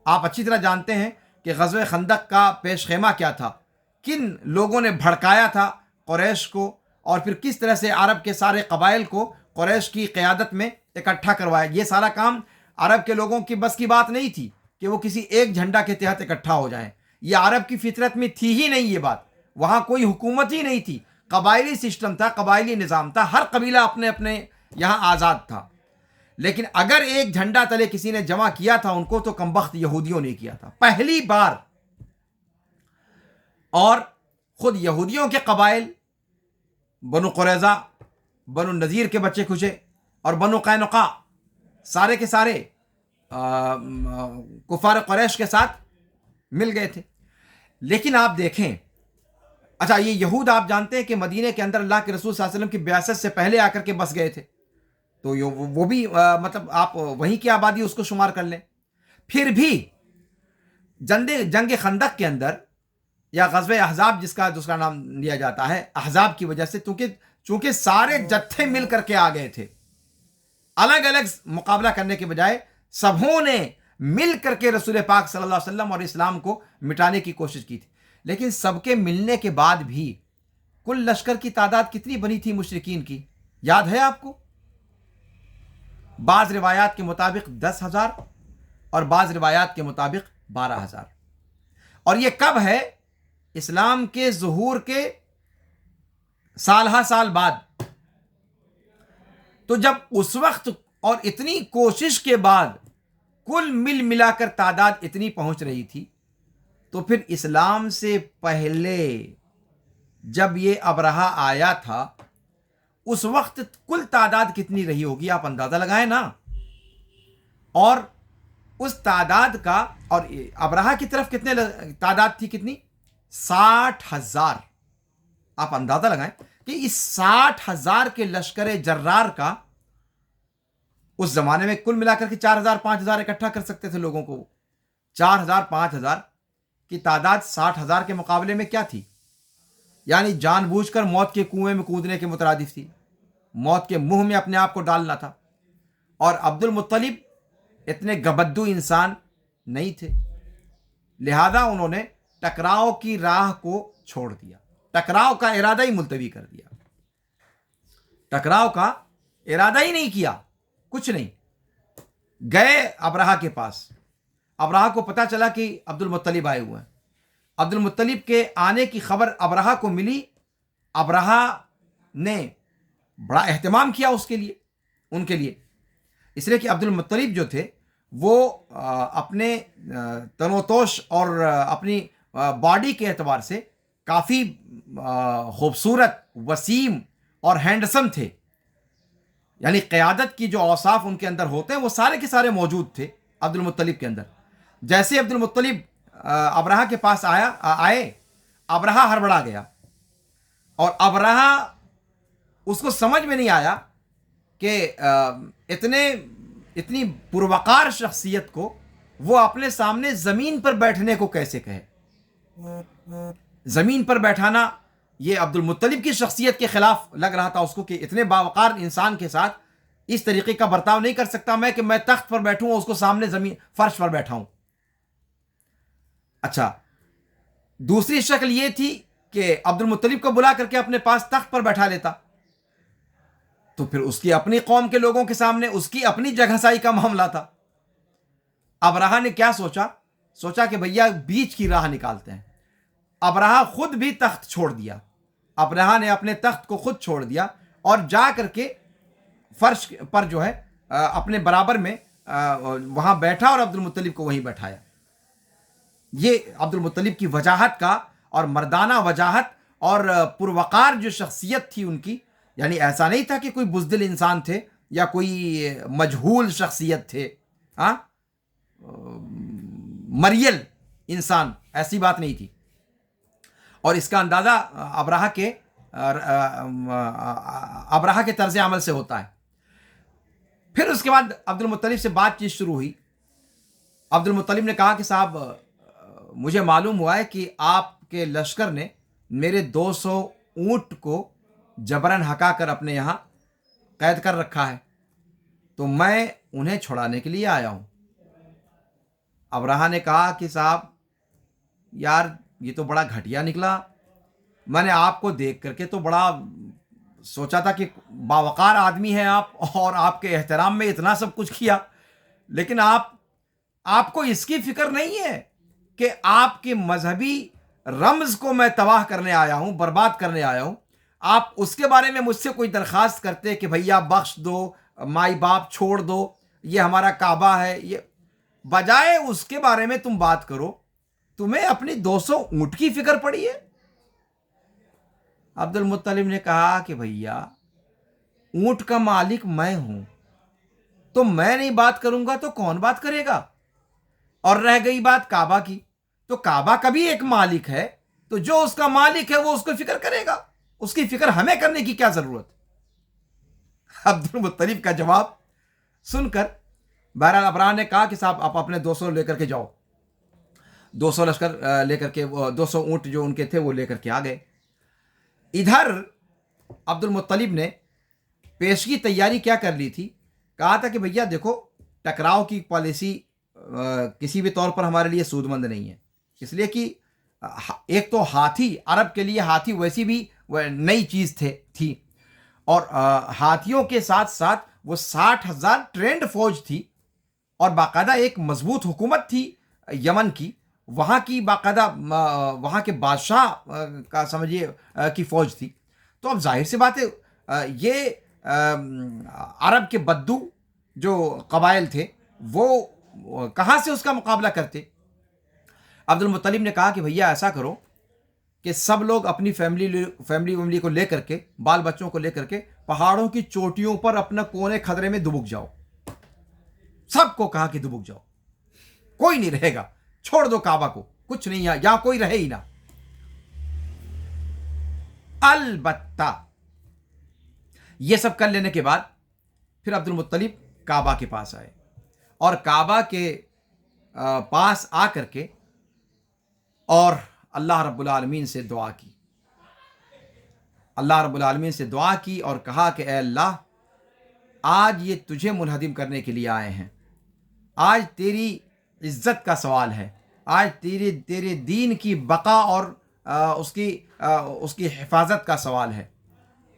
آپ اچھی طرح جانتے ہیں کہ غزوہ خندق کا پیش خیمہ کیا تھا، کن لوگوں نے بھڑکایا تھا قریش کو، اور پھر کس طرح سے عرب کے سارے قبائل کو قریش کی قیادت میں اکٹھا کروایا۔ یہ سارا کام عرب کے لوگوں کی بس کی بات نہیں تھی کہ وہ کسی ایک جھنڈا کے تحت اکٹھا ہو جائیں، یہ عرب کی فطرت میں تھی ہی نہیں یہ بات۔ وہاں کوئی حکومت ہی نہیں تھی، قبائلی سسٹم تھا، قبائلی نظام تھا، ہر قبیلہ اپنے اپنے یہاں آزاد تھا، لیکن اگر ایک جھنڈا تلے کسی نے جمع کیا تھا ان کو تو کمبخت یہودیوں نے کیا تھا پہلی بار۔ اور خود یہودیوں کے قبائل، بنو قریظہ، بنو نذیر کے بچے کھچے اور بنو قینقاع، سارے کے سارے کفار قریش کے ساتھ مل گئے تھے۔ لیکن آپ دیکھیں، اچھا یہ یہود آپ جانتے ہیں کہ مدینے کے اندر اللہ کے رسول صلی اللہ علیہ وسلم کی بعثت سے پہلے آ کر کے بس گئے تھے، تو وہ بھی مطلب آپ وہیں کی آبادی اس کو شمار کر لیں۔ پھر بھی جنگ خندق کے اندر، یا غزوہ احزاب جس کا دوسرا نام لیا جاتا ہے، احزاب کی وجہ سے چونکہ سارے جتھے مل کر کے آ گئے تھے، الگ الگ مقابلہ کرنے کے بجائے سبھوں نے مل کر کے رسول پاک صلی اللہ علیہ وسلم اور اسلام کو مٹانے کی کوشش کی تھی۔ لیکن سب کے ملنے کے بعد بھی کل لشکر کی تعداد کتنی بنی تھی مشرکین کی، یاد ہے آپ کو؟ بعض روایات کے مطابق 10,000 اور بعض روایات کے مطابق 12,000۔ اور یہ کب ہے؟ اسلام کے ظہور کے سال ہا سال بعد۔ تو جب اس وقت اور اتنی کوشش کے بعد کل مل ملا کر تعداد اتنی پہنچ رہی تھی، تو پھر اسلام سے پہلے جب یہ ابرہہ آیا تھا اس وقت کل تعداد کتنی رہی ہوگی؟ آپ اندازہ لگائیں نا۔ اور اس تعداد کا، اور ابرہہ کی طرف کتنے تعداد تھی؟ کتنی؟ 60,000۔ آپ اندازہ لگائیں کہ اس 60,000 کے لشکر جرار کا اس زمانے میں کل ملا کر کے 4,000-5,000 اکٹھا کر سکتے تھے لوگوں کو۔ 4,000-5,000 کی تعداد 60,000 کے مقابلے میں کیا تھی؟ یعنی جان بوجھ کر موت کے کنویں میں کودنے کے مترادف تھی، موت کے منہ میں اپنے آپ کو ڈالنا تھا۔ اور عبد المطلب اتنے گبدو انسان نہیں تھے، لہذا انہوں نے ٹکراؤ کی راہ کو چھوڑ دیا، ٹکراؤ کا ارادہ ہی ملتوی کر دیا، ٹکراؤ کا ارادہ ہی نہیں کیا، کچھ نہیں۔ گئے ابرہہ کے پاس، ابرہہ کو پتا چلا کہ عبد المطلب آئے ہوئے ہیں، عبد المطلب کے آنے کی خبر ابرہہ کو ملی، ابرہہ نے بڑا اہتمام کیا اس کے لیے، ان کے لیے، اس لیے کہ عبد المطلب جو تھے وہ اپنے تنوتوش اور اپنی باڈی کے اعتبار سے کافی خوبصورت، وسیم اور ہینڈسم تھے، یعنی قیادت کی جو اوصاف ان کے اندر ہوتے ہیں وہ سارے کے سارے موجود تھے عبد المطلب کے اندر۔ جیسے عبد المطلب ابرہہ کے پاس آئے، ابرہہ ہڑبڑا گیا، اور ابرہہ اس کو سمجھ میں نہیں آیا کہ اتنی پروقار شخصیت کو وہ اپنے سامنے زمین پر بیٹھنے کو کیسے کہے۔ زمین پر بیٹھانا یہ عبد المطلب کی شخصیت کے خلاف لگ رہا تھا اس کو، کہ اتنے باوقار انسان کے ساتھ اس طریقے کا برتاؤ نہیں کر سکتا میں کہ میں تخت پر بیٹھوں اس کو سامنے زمین فرش پر بیٹھا ہوں۔ اچھا، دوسری شکل یہ تھی کہ عبد المطلب کو بلا کر کے اپنے پاس تخت پر بیٹھا لیتا، تو پھر اس کی اپنی قوم کے لوگوں کے سامنے اس کی اپنی جگہ سائی کا معاملہ تھا۔ ابرہہ نے کیا سوچا کہ بھیا بیچ کی راہ نکالتے ہیں. ابرہہ خود بھی تخت چھوڑ دیا. ابرہہ نے اپنے تخت کو خود چھوڑ دیا اور جا کر کے فرش پر جو ہے اپنے برابر میں وہاں بیٹھا اور عبد المطلب کو وہیں بیٹھایا. یہ عبد المطلب کی وجاہت کا اور مردانہ وجاہت اور پروقار جو شخصیت تھی ان کی، یعنی ایسا نہیں تھا کہ کوئی بزدل انسان تھے یا کوئی مجہول شخصیت تھے، ہاں مریل انسان، ایسی بات نہیں تھی. اور اس کا اندازہ ابرہہ کے طرز عمل سے ہوتا ہے. پھر اس کے بعد عبد المطلب سے بات چیت شروع ہوئی. عبد المطلب نے کہا کہ صاحب مجھے معلوم ہوا ہے کہ آپ کے لشکر نے میرے 200 اونٹ کو جبراً ہکا کر اپنے یہاں قید کر رکھا ہے، تو میں انہیں چھڑانے کے لیے آیا ہوں. ابرہہ نے کہا کہ صاحب یار یہ تو بڑا گھٹیا نکلا. میں نے آپ کو دیکھ کر کے تو بڑا سوچا تھا کہ باوقار آدمی ہیں آپ اور آپ کے احترام میں اتنا سب کچھ کیا، لیکن آپ کو اس کی فکر نہیں ہے کہ آپ کے مذہبی رمز کو میں تباہ کرنے آیا ہوں، برباد کرنے آیا ہوں. آپ اس کے بارے میں مجھ سے کوئی درخواست کرتے کہ بھیا بخش دو، مائی باپ چھوڑ دو، یہ ہمارا کعبہ ہے، یہ بجائے اس کے بارے میں تم بات کرو، تمہیں اپنی 200 اونٹ کی فکر پڑی ہے. عبد المطلب نے کہا کہ بھیا اونٹ کا مالک میں ہوں، تو میں نہیں بات کروں گا تو کون بات کرے گا؟ اور رہ گئی بات کعبہ کی، تو کعبہ کا بھی ایک مالک ہے، تو جو اس کا مالک ہے وہ اس کو فکر کرے گا، اس کی فکر ہمیں کرنے کی کیا ضرورت؟ عبد المطلب کا جواب سن کر بہرحال ابرہہ نے کہا کہ صاحب آپ اپنے 200 لے کر کے جاؤ. 200 لشکر لے کر کے 200 اونٹ جو ان کے تھے وہ لے کر کے آ گئے. ادھر عبد المطلب نے پیشگی تیاری کیا کر لی تھی؟ کہا تھا کہ بھیا دیکھو ٹکراؤ کی پالیسی کسی بھی طور پر ہمارے لیے سود مند نہیں ہے، اس لیے کہ ایک تو ہاتھی، عرب کے لیے ہاتھی ویسی بھی نئی چیز تھی، اور ہاتھیوں کے ساتھ ساتھ وہ 60,000 ٹرینڈ فوج تھی، اور باقاعدہ ایک مضبوط حکومت تھی یمن کی، وہاں کی باقاعدہ وہاں کے بادشاہ کا سمجھیے کی فوج تھی. تو اب ظاہر سی بات ہے یہ عرب کے بدو جو قبائل تھے وہ کہاں سے اس کا مقابلہ کرتے؟ عبد المطلب نے کہا کہ بھیا ایسا کرو کہ سب لوگ اپنی فیملی کو لے کر کے، بال بچوں کو لے کر کے پہاڑوں کی چوٹیوں پر اپنا کونے خدرے میں دبک جاؤ. سب کو کہا کہ دبک جاؤ، کوئی نہیں رہے گا، چھوڑ دو کعبہ کو، کچھ نہیں ہے یہاں، کوئی رہے ہی نہ. البتہ یہ سب کر لینے کے بعد پھر عبد المطلب کعبہ کے پاس آئے، اور کعبہ کے پاس آ کر کے اور اللہ رب العالمین سے دعا کی. اللہ رب العالمین سے دعا کی اور کہا کہ اے اللہ، آج یہ تجھے منہدم کرنے کے لیے آئے ہیں، آج تیری عزت کا سوال ہے، آج تیرے دین کی بقا اور اس کی حفاظت کا سوال ہے.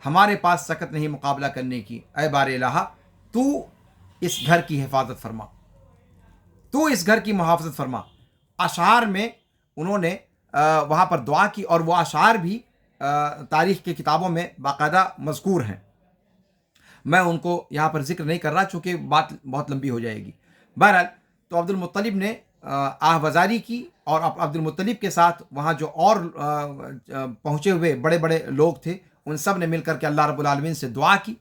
ہمارے پاس سکت نہیں مقابلہ کرنے کی. اے بار الہ، تو اس گھر کی حفاظت فرما، تو اس گھر کی محافظت فرما. اشعار میں انہوں نے وہاں پر دعا کی، اور وہ اشعار بھی تاریخ کی کتابوں میں باقاعدہ مذکور ہیں. میں ان کو یہاں پر ذکر نہیں کر رہا چونکہ بات بہت لمبی ہو جائے گی. بہرحال تو عبد المطلب نے آہوازاری کی، اور عبد المطلب کے ساتھ وہاں جو اور پہنچے ہوئے بڑے بڑے لوگ تھے ان سب نے مل کر کے اللہ رب العالمین سے دعا کی.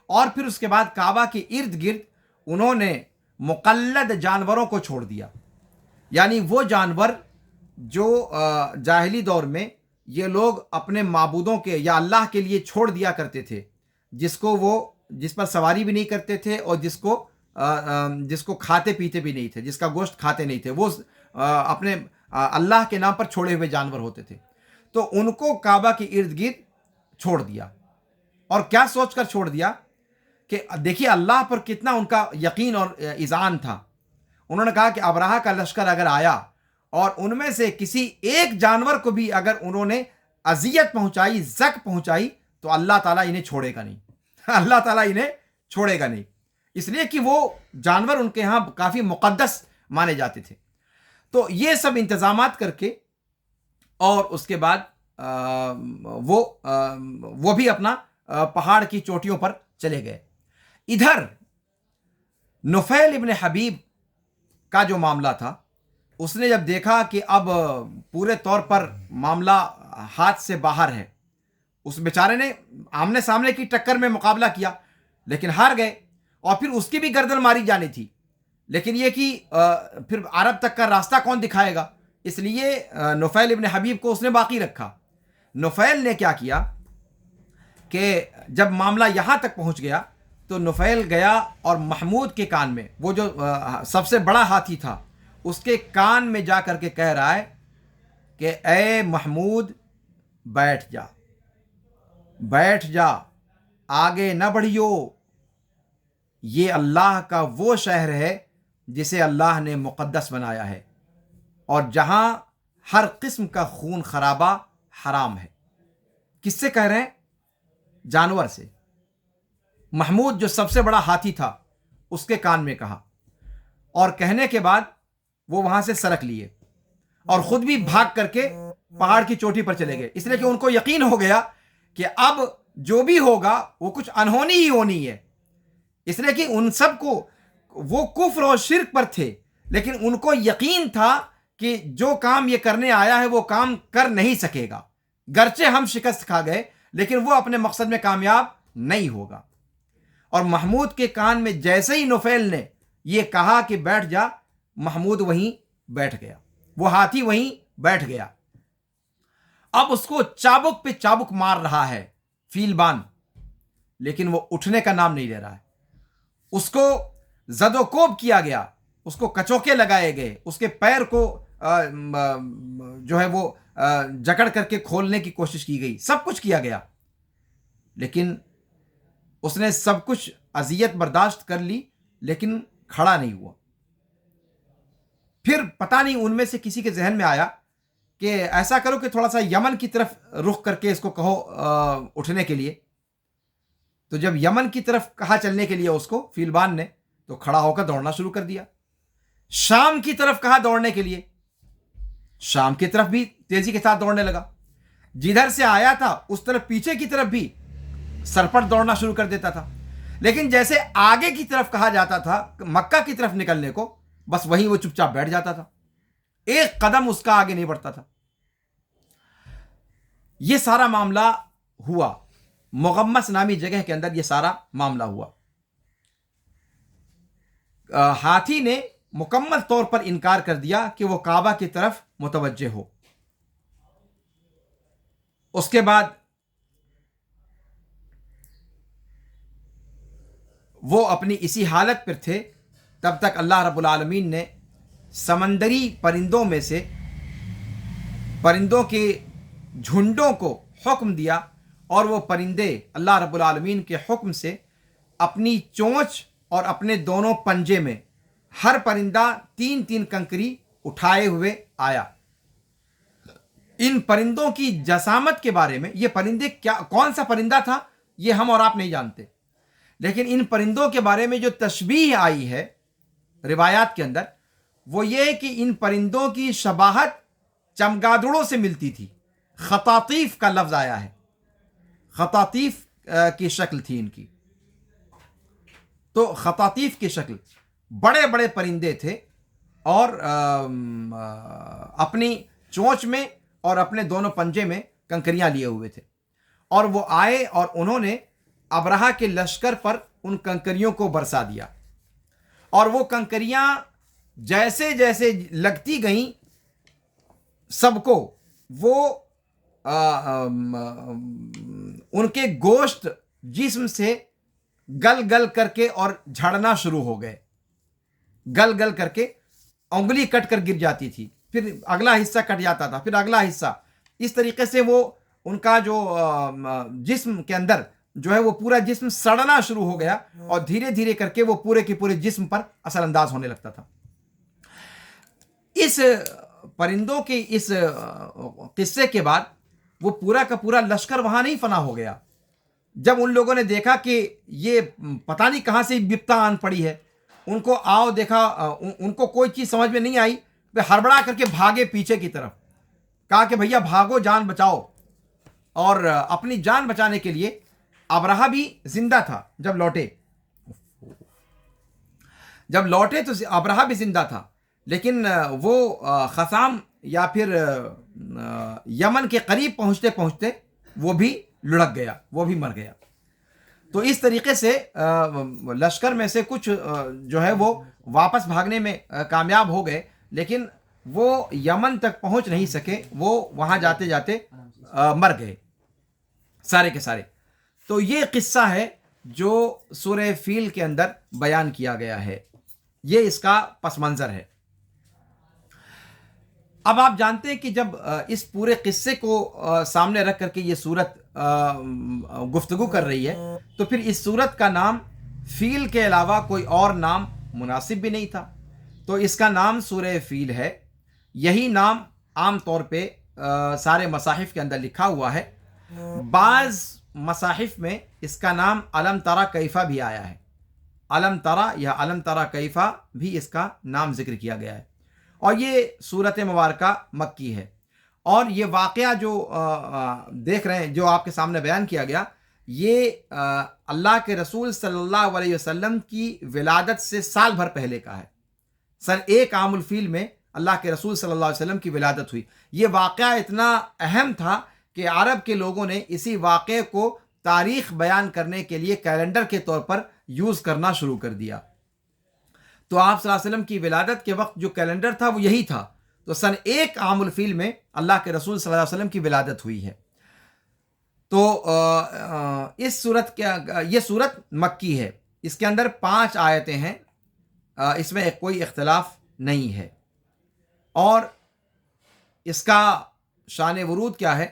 اور پھر اس کے بعد کعبہ کے ارد گرد انہوں نے مقلد جانوروں کو چھوڑ دیا، یعنی وہ جانور جو جاہلی دور میں یہ لوگ اپنے معبودوں کے یا اللہ کے لیے چھوڑ دیا کرتے تھے، جس پر سواری بھی نہیں کرتے تھے، اور جس کو کھاتے پیتے بھی نہیں تھے، جس کا گوشت کھاتے نہیں تھے، وہ اپنے اللہ کے نام پر چھوڑے ہوئے جانور ہوتے تھے. تو ان کو کعبہ کے ارد گرد چھوڑ دیا. اور کیا سوچ کر چھوڑ دیا کہ دیکھیے اللہ پر کتنا ان کا یقین اور اذعان تھا. انہوں نے کہا کہ ابرہہ کا لشکر اگر آیا اور ان میں سے کسی ایک جانور کو بھی اگر انہوں نے اذیت پہنچائی، زک پہنچائی، تو اللہ تعالیٰ انہیں چھوڑے گا نہیں. اللہ تعالیٰ انہیں چھوڑے گا نہیں، اس لیے کہ وہ جانور ان کے ہاں کافی مقدس مانے جاتے تھے. تو یہ سب انتظامات کر کے اور اس کے بعد وہ بھی اپنا پہاڑ کی چوٹیوں پر چلے گئے. ادھر نفیل ابن حبیب کا جو معاملہ تھا، اس نے جب دیکھا کہ اب پورے طور پر معاملہ ہاتھ سے باہر ہے، اس بیچارے نے آمنے سامنے کی ٹکر میں مقابلہ کیا لیکن ہار گئے، اور پھر اس کی بھی گردن ماری جانی تھی. لیکن یہ کہ پھر عرب تک کا راستہ کون دکھائے گا، اس لیے نفیل ابن حبیب کو اس نے باقی رکھا. نفیل نے کیا کیا کہ جب معاملہ یہاں تک پہنچ گیا تو نفیل گیا اور محمود کے کان میں، وہ جو سب سے بڑا ہاتھی تھا، اس کے کان میں جا کر کے کہہ رہا ہے کہ اے محمود بیٹھ جا، بیٹھ جا، آگے نہ بڑھیو. یہ اللہ کا وہ شہر ہے جسے اللہ نے مقدس بنایا ہے، اور جہاں ہر قسم کا خون خرابہ حرام ہے. کس سے کہہ رہے ہیں؟ جانور سے. محمود جو سب سے بڑا ہاتھی تھا اس کے کان میں کہا، اور کہنے کے بعد وہ وہاں سے سرک لیے اور خود بھی بھاگ کر کے پہاڑ کی چوٹی پر چلے گئے، اس لیے کہ ان کو یقین ہو گیا کہ اب جو بھی ہوگا وہ کچھ انہونی ہی ہونی ہے. اس لیے کہ ان سب کو، وہ کفر اور شرک پر تھے لیکن ان کو یقین تھا کہ جو کام یہ کرنے آیا ہے وہ کام کر نہیں سکے گا، گرچہ ہم شکست کھا گئے لیکن وہ اپنے مقصد میں کامیاب نہیں ہوگا. اور محمود کے کان میں جیسے ہی نفیل نے یہ کہا کہ بیٹھ جا، محمود وہیں بیٹھ گیا، وہ ہاتھی وہیں بیٹھ گیا. اب اس کو چابک پہ چابک مار رہا ہے فیل بان، لیکن وہ اٹھنے کا نام نہیں لے رہا ہے. اس کو زد و کوب کیا گیا، اس کو کچوکے لگائے گئے، اس کے پیر کو جو ہے وہ جکڑ کر کے کھولنے کی کوشش کی گئی، سب کچھ کیا گیا، لیکن اس نے سب کچھ اذیت برداشت کر لی لیکن کھڑا نہیں ہوا. پھر پتہ نہیں ان میں سے کسی کے ذہن میں آیا کہ ایسا کرو کہ تھوڑا سا یمن کی طرف رخ کر کے اس کو کہو اٹھنے کے لیے. تو جب یمن کی طرف کہا چلنے کے لیے اس کو فیلبان نے، تو کھڑا ہو کر دوڑنا شروع کر دیا. شام کی طرف کہا دوڑنے کے لیے، شام کی طرف بھی تیزی کے ساتھ دوڑنے لگا. جدھر سے آیا تھا اس طرف پیچھے کی طرف بھی سرپٹ دوڑنا شروع کر دیتا تھا. لیکن جیسے آگے کی طرف کہا جاتا تھا مکہ کی طرف نکلنے کو، بس وہیں وہ چپ چاپ بیٹھ جاتا تھا، ایک قدم اس کا آگے نہیں بڑھتا تھا. یہ سارا معاملہ ہوا مغمس نامی جگہ کے اندر، یہ سارا معاملہ ہوا. ہاتھی نے مکمل طور پر انکار کر دیا کہ وہ کعبہ کی طرف متوجہ ہو. اس کے بعد وہ اپنی اسی حالت پر تھے تب تک اللہ رب العالمین نے سمندری پرندوں میں سے پرندوں کے جھنڈوں کو حکم دیا، اور وہ پرندے اللہ رب العالمین کے حکم سے اپنی چونچ اور اپنے دونوں پنجے میں ہر پرندہ 3 کنکری اٹھائے ہوئے آیا. ان پرندوں کی جسامت کے بارے میں، یہ پرندے کون سا پرندہ تھا یہ ہم اور آپ نہیں جانتے، لیکن ان پرندوں کے بارے میں جو تشبیہ آئی ہے روایات کے اندر، وہ یہ کہ ان پرندوں کی شباہت چمگادڑوں سے ملتی تھی. خطاطیف کا لفظ آیا ہے، خطاطیف کی شکل تھی ان کی. تو خطاطیف کی شکل، بڑے بڑے پرندے تھے، اور اپنی چونچ میں اور اپنے دونوں پنجے میں کنکریاں لیے ہوئے تھے. اور وہ آئے اور انہوں نے ابرہہ کے لشکر پر ان کنکریوں کو برسا دیا، اور وہ کنکریاں جیسے جیسے لگتی گئیں سب کو، وہ ان کے گوشت جسم سے گل گل کر کے اور جھڑنا شروع ہو گئے. گل گل کر کے انگلی کٹ کر گر جاتی تھی، پھر اگلا حصہ کٹ جاتا تھا، پھر اگلا حصہ. اس طریقے سے وہ ان کا جو جسم کے اندر جو ہے وہ پورا جسم سڑنا شروع ہو گیا، اور دھیرے دھیرے کر کے وہ پورے کے پورے جسم پر اثر انداز ہونے لگتا تھا. اس پرندوں کے اس قصے کے بعد وہ پورا کا پورا لشکر وہاں نہیں فنا ہو گیا. جب ان لوگوں نے دیکھا کہ یہ پتہ نہیں کہاں سے بپتا آن پڑی ہے، ان کو آؤ دیکھا، ان کو کوئی چیز سمجھ میں نہیں آئی، وہ ہڑبڑا کر کے بھاگے پیچھے کی طرف، کہا کہ بھیا بھاگو، جان بچاؤ۔ اور اپنی جان بچانے کے لیے ابرہہ بھی زندہ تھا جب لوٹے تو ابرہہ بھی زندہ تھا، لیکن وہ خثام یا پھر یمن کے قریب پہنچتے پہنچتے وہ بھی لڑک گیا، وہ بھی مر گیا۔ تو اس طریقے سے لشکر میں سے کچھ جو ہے وہ واپس بھاگنے میں کامیاب ہو گئے، لیکن وہ یمن تک پہنچ نہیں سکے، وہ وہاں جاتے جاتے مر گئے سارے کے سارے۔ تو یہ قصہ ہے جو سورہ فیل کے اندر بیان کیا گیا ہے، یہ اس کا پس منظر ہے۔ اب آپ جانتے ہیں کہ جب اس پورے قصے کو سامنے رکھ کر کے یہ سورت گفتگو کر رہی ہے، تو پھر اس سورت کا نام فیل کے علاوہ کوئی اور نام مناسب بھی نہیں تھا، تو اس کا نام سورہ فیل ہے۔ یہی نام عام طور پہ سارے مصاحف کے اندر لکھا ہوا ہے۔ بعض مصاحف میں اس کا نام الم تری کیفہ بھی آیا ہے، الم تری یا الم تری کیفہ بھی اس کا نام ذکر کیا گیا ہے۔ اور یہ سورت مبارکہ مکی ہے، اور یہ واقعہ جو دیکھ رہے ہیں، جو آپ کے سامنے بیان کیا گیا، یہ اللہ کے رسول صلی اللہ علیہ وسلم کی ولادت سے سال بھر پہلے کا ہے۔ سن 1 عام الفیل میں اللہ کے رسول صلی اللہ علیہ وسلم کی ولادت ہوئی۔ یہ واقعہ اتنا اہم تھا کہ عرب کے لوگوں نے اسی واقعے کو تاریخ بیان کرنے کے لیے کیلنڈر کے طور پر یوز کرنا شروع کر دیا۔ تو آپ صلی اللہ علیہ وسلم کی ولادت کے وقت جو کیلنڈر تھا وہ یہی تھا، تو سن 1 عام الفیل میں اللہ کے رسول صلی اللہ علیہ وسلم کی ولادت ہوئی ہے۔ تو یہ سورت مکی ہے، اس کے اندر 5 آیتیں ہیں، اس میں کوئی اختلاف نہیں ہے۔ اور اس کا شان ورود کیا ہے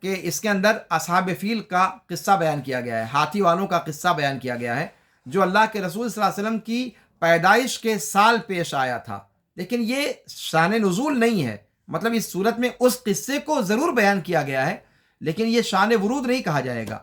کہ اس کے اندر اصحاب فیل کا قصہ بیان کیا گیا ہے، ہاتھی والوں کا قصہ بیان کیا گیا ہے، جو اللہ کے رسول صلی اللہ علیہ وسلم کی پیدائش کے سال پیش آیا تھا۔ لیکن یہ شان نزول نہیں ہے، مطلب اس صورت میں اس قصے کو ضرور بیان کیا گیا ہے، لیکن یہ شان ورود نہیں کہا جائے گا۔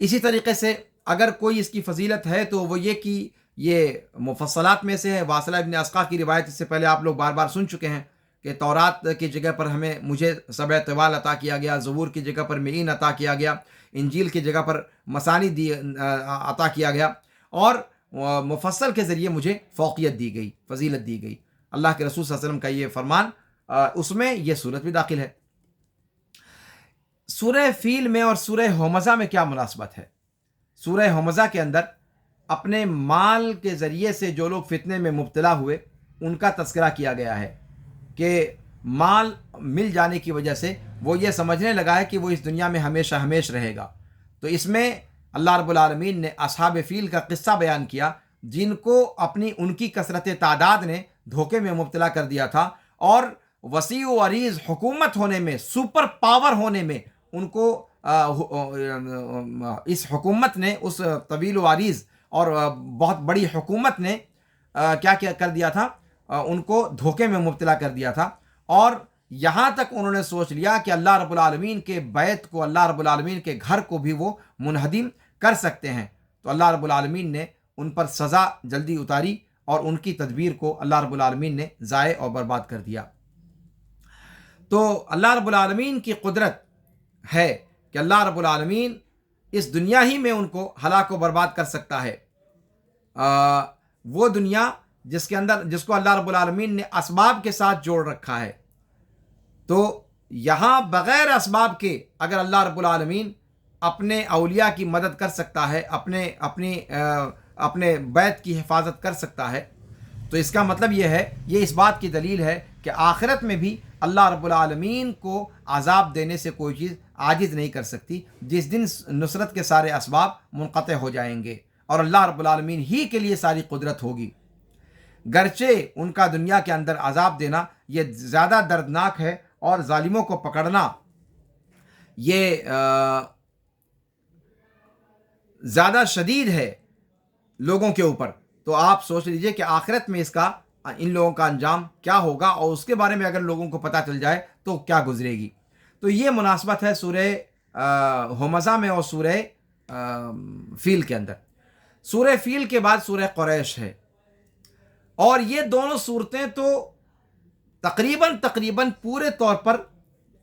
اسی طریقے سے اگر کوئی اس کی فضیلت ہے تو وہ یہ کہ یہ مفصلات میں سے ہے۔ واصلہ ابن اسقا کی روایت اس سے پہلے آپ لوگ بار بار سن چکے ہیں کہ تورات کی جگہ پر مجھے سبع طوال عطا کیا گیا، زبور کی جگہ پر معین عطا کیا گیا، انجیل کی جگہ پر مثانی عطا کیا گیا، اور مفصل کے ذریعے مجھے فوقیت دی گئی، فضیلت دی گئی۔ اللہ کے رسول صلی اللہ علیہ وسلم کا یہ فرمان، اس میں یہ صورت بھی داخل ہے۔ سورہ فیل میں اور سورہ ہمزہ میں کیا مناسبت ہے؟ سورہ ہمزہ کے اندر اپنے مال کے ذریعے سے جو لوگ فتنے میں مبتلا ہوئے ان کا تذکرہ کیا گیا ہے کہ مال مل جانے کی وجہ سے وہ یہ سمجھنے لگا ہے کہ وہ اس دنیا میں ہمیشہ ہمیش رہے گا۔ تو اس میں اللہ رب العالمین نے اصحاب فیل کا قصہ بیان کیا، جن کو ان کی کثرت تعداد نے دھوکے میں مبتلا کر دیا تھا، اور وسیع و عریض حکومت ہونے میں، سپر پاور ہونے میں ان کو اس حکومت نے، اس طویل و عریض اور بہت بڑی حکومت نے کیا کر دیا تھا، ان کو دھوکے میں مبتلا کر دیا تھا، اور یہاں تک انہوں نے سوچ لیا کہ اللہ رب العالمین کے بیت کو، اللہ رب العالمین کے گھر کو بھی وہ منہدم کر سکتے ہیں۔ تو اللہ رب العالمین نے ان پر سزا جلدی اتاری، اور ان کی تدبیر کو اللہ رب العالمین نے ضائع اور برباد کر دیا۔ تو اللہ رب العالمین کی قدرت ہے کہ اللہ رب العالمین اس دنیا ہی میں ان کو ہلاک و برباد کر سکتا ہے۔ وہ دنیا جس کو اللہ رب العالمین نے اسباب کے ساتھ جوڑ رکھا ہے، تو یہاں بغیر اسباب کے اگر اللہ رب العالمین اپنے اولیاء کی مدد کر سکتا ہے، اپنے بیت کی حفاظت کر سکتا ہے، تو اس کا مطلب یہ اس بات کی دلیل ہے کہ آخرت میں بھی اللہ رب العالمین کو عذاب دینے سے کوئی چیز عاجز نہیں کر سکتی، جس دن نصرت کے سارے اسباب منقطع ہو جائیں گے اور اللہ رب العالمین ہی کے لیے ساری قدرت ہوگی۔ گرچہ ان کا دنیا کے اندر عذاب دینا یہ زیادہ دردناک ہے، اور ظالموں کو پکڑنا یہ زیادہ شدید ہے لوگوں کے اوپر۔ تو آپ سوچ لیجئے کہ آخرت میں ان لوگوں کا انجام کیا ہوگا، اور اس کے بارے میں اگر لوگوں کو پتہ چل جائے تو کیا گزرے گی۔ تو یہ مناسبت ہے سورہ ہمزہ میں اور سورہ فیل کے اندر۔ سورہ فیل کے بعد سورہ قریش ہے۔ اور یہ دونوں صورتیں تو تقریباً پورے طور پر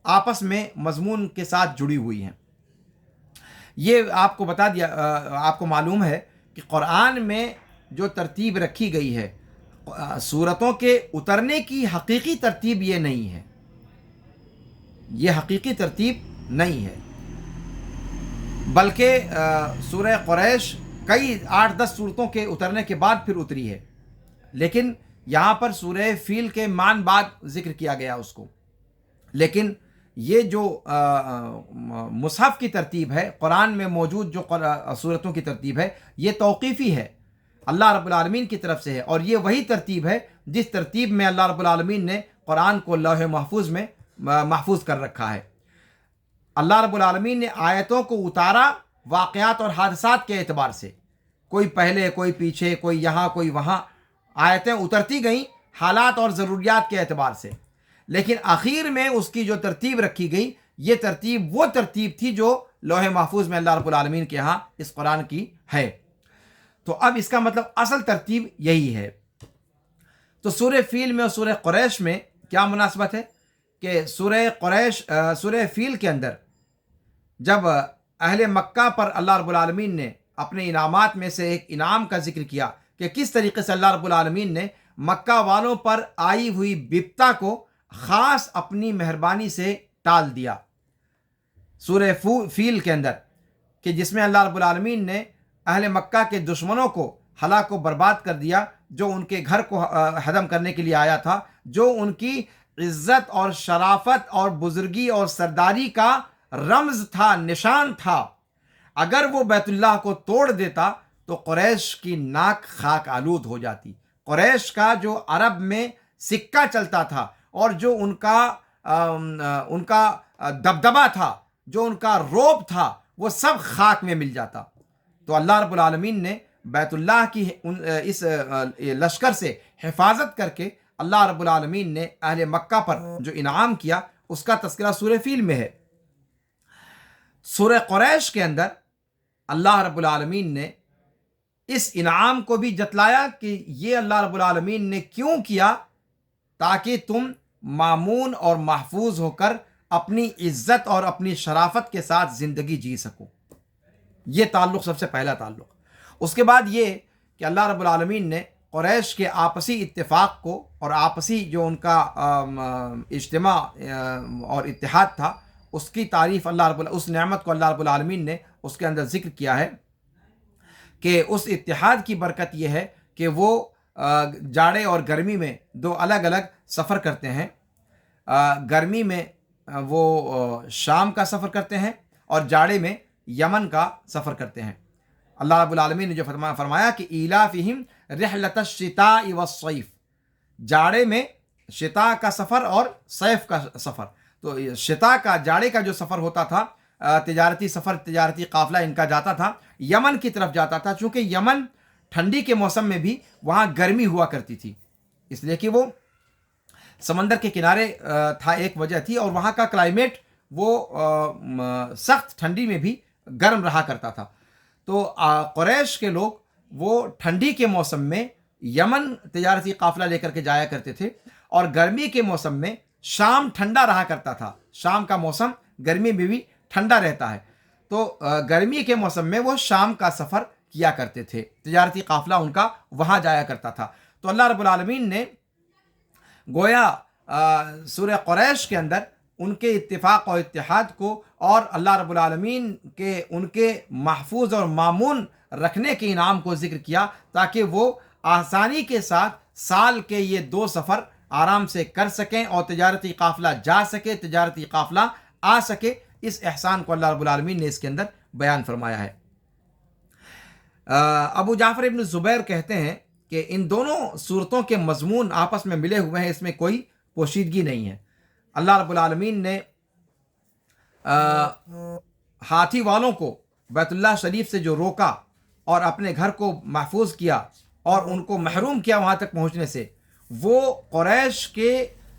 آپس میں مضمون کے ساتھ جڑی ہوئی ہیں۔ یہ آپ کو بتا دیا، آپ کو معلوم ہے کہ قرآن میں جو ترتیب رکھی گئی ہے، سورتوں کے اترنے کی حقیقی ترتیب یہ نہیں ہے، یہ حقیقی ترتیب نہیں ہے، بلکہ سورہ قریش کئی 8-10 صورتوں کے اترنے کے بعد پھر اتری ہے، لیکن یہاں پر سورہ فیل کے مان بعد ذکر کیا گیا اس کو۔ لیکن یہ جو مصحف کی ترتیب ہے، قرآن میں موجود جو صورتوں کی ترتیب ہے، یہ توقیفی ہے، اللہ رب العالمین کی طرف سے ہے، اور یہ وہی ترتیب ہے جس ترتیب میں اللہ رب العالمین نے قرآن کو لوح محفوظ میں محفوظ کر رکھا ہے۔ اللہ رب العالمین نے آیتوں کو اتارا واقعات اور حادثات کے اعتبار سے، کوئی پہلے، کوئی پیچھے، کوئی یہاں، کوئی وہاں، آیتیں اترتی گئیں حالات اور ضروریات کے اعتبار سے، لیکن آخر میں اس کی جو ترتیب رکھی گئی، یہ ترتیب وہ ترتیب تھی جو لوح محفوظ میں اللہ رب العالمین کے ہاں اس قرآن کی ہے۔ تو اب اس کا مطلب اصل ترتیب یہی ہے۔ تو سورہ فیل میں اور سورہ قریش میں کیا مناسبت ہے کہ سورہ فیل کے اندر جب اہل مکہ پر اللہ رب العالمین نے اپنے انعامات میں سے ایک انعام کا ذکر کیا کہ کس طریقے سے اللہ رب العالمین نے مکہ والوں پر آئی ہوئی بپتا کو خاص اپنی مہربانی سے ٹال دیا، سورہ فیل کے اندر، کہ جس میں اللہ رب العالمین نے اہل مکہ کے دشمنوں کو ہلاک و برباد کر دیا، جو ان کے گھر کو ہدم کرنے کے لیے آیا تھا، جو ان کی عزت اور شرافت اور بزرگی اور سرداری کا رمز تھا، نشان تھا۔ اگر وہ بیت اللہ کو توڑ دیتا تو قریش کی ناک خاک آلود ہو جاتی۔ قریش کا جو عرب میں سکہ چلتا تھا اور جو ان کا دبدبہ تھا، جو ان کا رعب تھا، وہ سب خاک میں مل جاتا۔ تو اللہ رب العالمین نے بیت اللہ کی اس لشکر سے حفاظت کر کے اللہ رب العالمین نے اہل مکہ پر جو انعام کیا، اس کا تذکرہ سورہ فیل میں ہے۔ سورہ قریش کے اندر اللہ رب العالمین نے اس انعام کو بھی جتلایا کہ یہ اللہ رب العالمین نے کیوں کیا، تاکہ تم مامون اور محفوظ ہو کر اپنی عزت اور اپنی شرافت کے ساتھ زندگی جی سکو۔ یہ تعلق سب سے پہلا تعلق۔ اس کے بعد یہ کہ اللہ رب العالمین نے قریش کے آپسی اتفاق کو اور آپسی جو ان کا اجتماع اور اتحاد تھا، اس کی تعریف اس نعمت کو اللہ رب العالمین نے اس کے اندر ذکر کیا ہے کہ اس اتحاد کی برکت یہ ہے کہ وہ جاڑے اور گرمی میں دو الگ الگ سفر کرتے ہیں۔ گرمی میں وہ شام کا سفر کرتے ہیں اور جاڑے میں یمن کا سفر کرتے ہیں۔ اللہ رب العالمین نے جو فرمایا کہ ایلافہم رحلۃ الشتاء والصیف، جاڑے میں شتاء کا سفر اور صیف کا سفر۔ تو شتاء کا، جاڑے کا جو سفر ہوتا تھا، تجارتی سفر، تجارتی قافلہ ان کا جاتا تھا، یمن کی طرف جاتا تھا، چونکہ یمن ٹھنڈی کے موسم میں بھی وہاں گرمی ہوا کرتی تھی، اس لیے کہ وہ سمندر کے کنارے تھا، ایک وجہ تھی، اور وہاں کا کلائمیٹ وہ سخت ٹھنڈی میں بھی گرم رہا کرتا تھا۔ تو قریش کے لوگ وہ ٹھنڈی کے موسم میں یمن تجارتی قافلہ لے کر کے جایا کرتے تھے، اور گرمی کے موسم میں شام ٹھنڈا رہا کرتا تھا۔ شام کا موسم گرمی میں بھی ٹھنڈا رہتا ہے، تو گرمی کے موسم میں وہ شام کا سفر کیا کرتے تھے، تجارتی قافلہ ان کا وہاں جایا کرتا تھا۔ تو اللہ رب العالمین نے گویا سورہ قریش کے اندر ان کے اتفاق اور اتحاد کو اور اللہ رب العالمین کے ان کے محفوظ اور مامون رکھنے کے انعام کو ذکر کیا، تاکہ وہ آسانی کے ساتھ سال کے یہ 2 سفر آرام سے کر سکیں اور تجارتی قافلہ جا سکے، تجارتی قافلہ آ سکے۔ اس احسان کو اللہ رب العالمین نے اس کے اندر بیان فرمایا ہے۔ ابو جعفر ابن زبیر کہتے ہیں کہ ان دونوں صورتوں کے مضمون آپس میں ملے ہوئے ہیں، اس میں کوئی پوشیدگی نہیں ہے۔ اللہ رب العالمین نے ہاتھی والوں کو بیت اللہ شریف سے جو روکا اور اپنے گھر کو محفوظ کیا اور ان کو محروم کیا وہاں تک پہنچنے سے، وہ قریش کے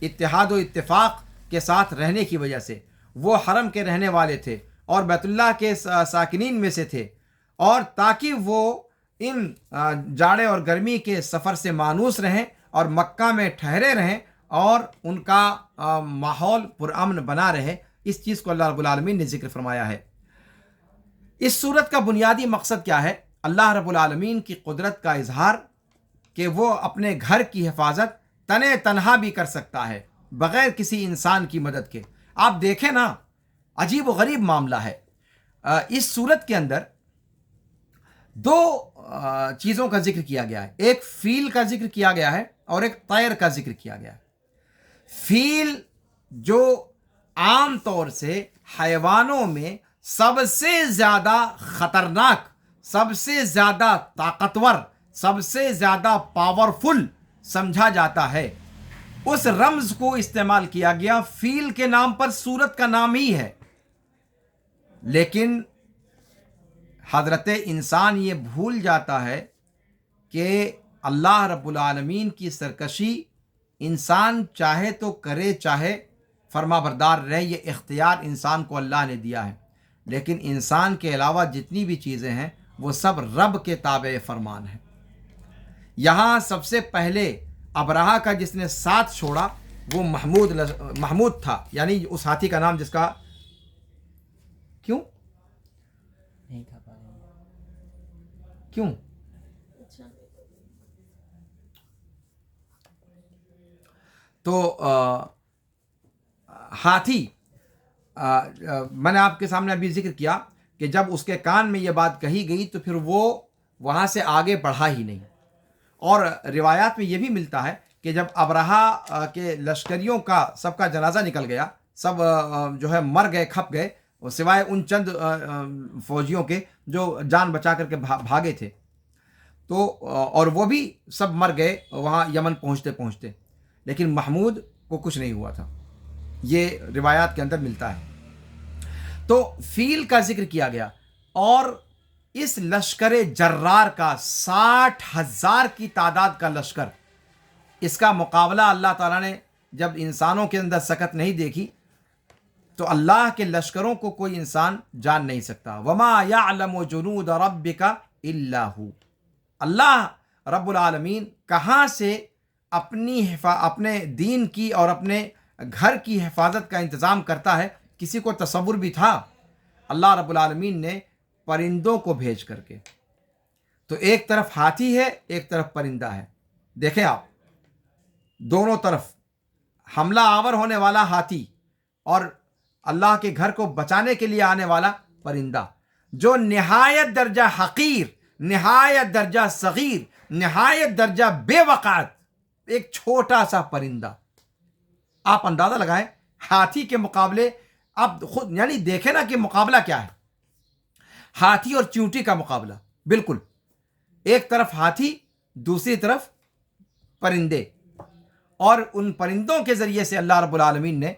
اتحاد و اتفاق کے ساتھ رہنے کی وجہ سے، وہ حرم کے رہنے والے تھے اور بیت اللہ کے ساکنین میں سے تھے، اور تاکہ وہ ان جاڑے اور گرمی کے سفر سے مانوس رہیں اور مکہ میں ٹھہرے رہیں اور ان کا ماحول پرامن بنا رہے، اس چیز کو اللہ رب العالمین نے ذکر فرمایا ہے۔ اس صورت کا بنیادی مقصد کیا ہے؟ اللہ رب العالمین کی قدرت کا اظہار کہ وہ اپنے گھر کی حفاظت تنے تنہا بھی کر سکتا ہے بغیر کسی انسان کی مدد کے۔ آپ دیکھیں نا، عجیب و غریب معاملہ ہے۔ اس صورت کے اندر دو چیزوں کا ذکر کیا گیا ہے، ایک فیل کا ذکر کیا گیا ہے اور ایک طیر کا ذکر کیا گیا ہے۔ فیل جو عام طور سے حیوانوں میں سب سے زیادہ خطرناک، سب سے زیادہ طاقتور، سب سے زیادہ پاورفل سمجھا جاتا ہے، اس رمز کو استعمال کیا گیا۔ فیل کے نام پر سورت کا نام ہی ہے، لیکن حضرت انسان یہ بھول جاتا ہے کہ اللہ رب العالمین کی سرکشی انسان چاہے تو کرے چاہے فرما بردار رہے، یہ اختیار انسان کو اللہ نے دیا ہے، لیکن انسان کے علاوہ جتنی بھی چیزیں ہیں وہ سب رب کے تابع فرمان ہیں۔ یہاں سب سے پہلے ابرہہ کا جس نے ساتھ چھوڑا وہ محمود تھا، یعنی اس ہاتھی کا نام جس کا کیوں نہیں کھا پا رہے ہیں۔ کیوں تو ہاتھی میں نے آپ کے سامنے ابھی ذکر کیا کہ جب اس کے کان میں یہ بات کہی گئی تو پھر وہ وہاں سے آگے بڑھا ہی نہیں، اور روایات میں یہ بھی ملتا ہے کہ جب ابرہہ کے لشکریوں کا سب کا جنازہ نکل گیا، سب جو ہے مر گئے، کھپ گئے، سوائے ان چند فوجیوں کے جو جان بچا کر کے بھاگے تھے، تو اور وہ بھی سب مر گئے وہاں یمن پہنچتے پہنچتے، لیکن محمود کو کچھ نہیں ہوا تھا، یہ روایات کے اندر ملتا ہے۔ تو فیل کا ذکر کیا گیا، اور اس لشکر جرار کا 60,000 کی تعداد کا لشکر، اس کا مقابلہ اللہ تعالیٰ نے جب انسانوں کے اندر سکت نہیں دیکھی تو اللہ کے لشکروں کو کوئی انسان جان نہیں سکتا۔ وما يعلم جنود ربک الا هو، اللہ رب العالمین کہاں سے اپنے دین کی اور اپنے گھر کی حفاظت کا انتظام کرتا ہے، کسی کو تصور بھی تھا؟ اللہ رب العالمین نے پرندوں کو بھیج کر کے، تو ایک طرف ہاتھی ہے، ایک طرف پرندہ ہے، دیکھیں آپ، دونوں طرف حملہ آور ہونے والا ہاتھی اور اللہ کے گھر کو بچانے کے لیے آنے والا پرندہ، جو نہایت درجہ حقیر، نہایت درجہ صغیر، نہایت درجہ بے وقعت ایک چھوٹا سا پرندہ۔ آپ اندازہ لگائیں ہاتھی کے مقابلے، آپ خود یعنی دیکھیں نا کہ مقابلہ کیا ہے، ہاتھی اور چیونٹی کا مقابلہ، بالکل ایک طرف ہاتھی، دوسری طرف پرندے، اور ان پرندوں کے ذریعے سے اللہ رب العالمین نے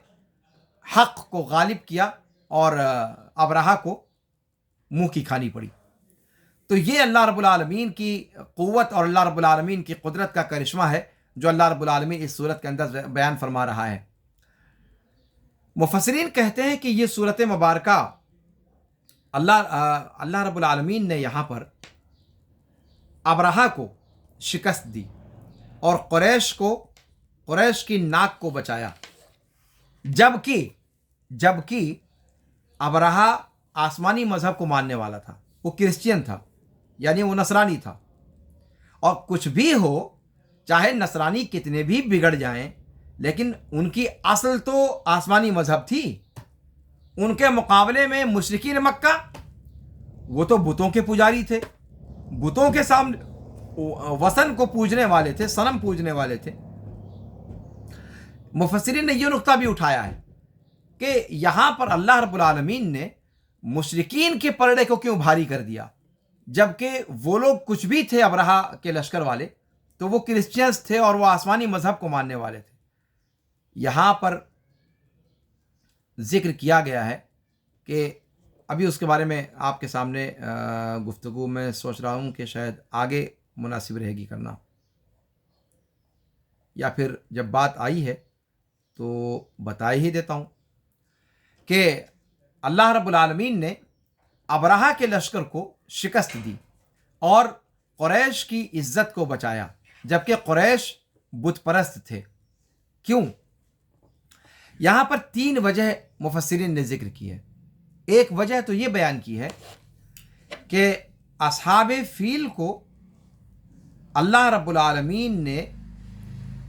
حق کو غالب کیا اور ابرہہ کو منہ کی کھانی پڑی۔ تو یہ اللہ رب العالمین کی قوت اور اللہ رب العالمین کی قدرت کا کرشمہ ہے جو اللہ رب العالمین اس صورت کے اندر بیان فرما رہا ہے۔ مفسرین کہتے ہیں کہ یہ صورت مبارکہ اللہ رب العالمین نے یہاں پر ابرہہ کو شکست دی اور قریش کی ناک کو بچایا، جبکہ ابرہہ آسمانی مذہب کو ماننے والا تھا، وہ کرسچین تھا، یعنی وہ نصرانی تھا، اور کچھ بھی ہو، چاہے نصرانی کتنے بھی بگڑ جائیں، لیکن ان کی اصل تو آسمانی مذہب تھی۔ ان کے مقابلے میں مشرکین مکہ، وہ تو بتوں کے پجاری تھے، بتوں کے سامنے وثن کو پوجنے والے تھے، صنم پوجنے والے تھے۔ مفسرین نے یہ نقطہ بھی اٹھایا ہے کہ یہاں پر اللہ رب العالمین نے مشرکین کے پلڑے کو کیوں بھاری کر دیا، جبکہ وہ لوگ کچھ بھی تھے ابرہہ کے لشکر والے، تو وہ کرسچنز تھے اور وہ آسمانی مذہب کو ماننے والے تھے۔ یہاں پر ذکر کیا گیا ہے کہ ابھی اس کے بارے میں آپ کے سامنے گفتگو میں سوچ رہا ہوں کہ شاید آگے مناسب رہے گی کرنا، یا پھر جب بات آئی ہے تو بتا ہی دیتا ہوں کہ اللہ رب العالمین نے ابرہہ کے لشکر کو شکست دی اور قریش کی عزت کو بچایا، جبکہ قریش بت پرست تھے۔ کیوں؟ یہاں پر 3 وجہ مفسرین نے ذکر کی ہے۔ ایک وجہ تو یہ بیان کی ہے کہ اصحاب فیل کو اللہ رب العالمین نے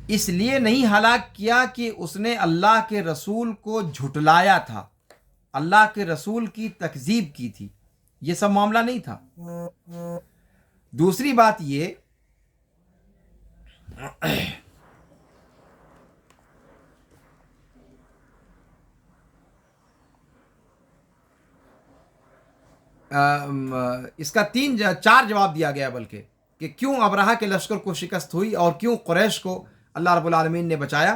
اس لیے نہیں ہلاک کیا کہ اس نے اللہ کے رسول کو جھٹلایا تھا، اللہ کے رسول کی تکذیب کی تھی، یہ سب معاملہ نہیں تھا۔ دوسری بات یہ اس کا 4 جواب دیا گیا، بلکہ کہ کیوں ابرہہ کے لشکر کو شکست ہوئی اور کیوں قریش کو اللہ رب العالمین نے بچایا۔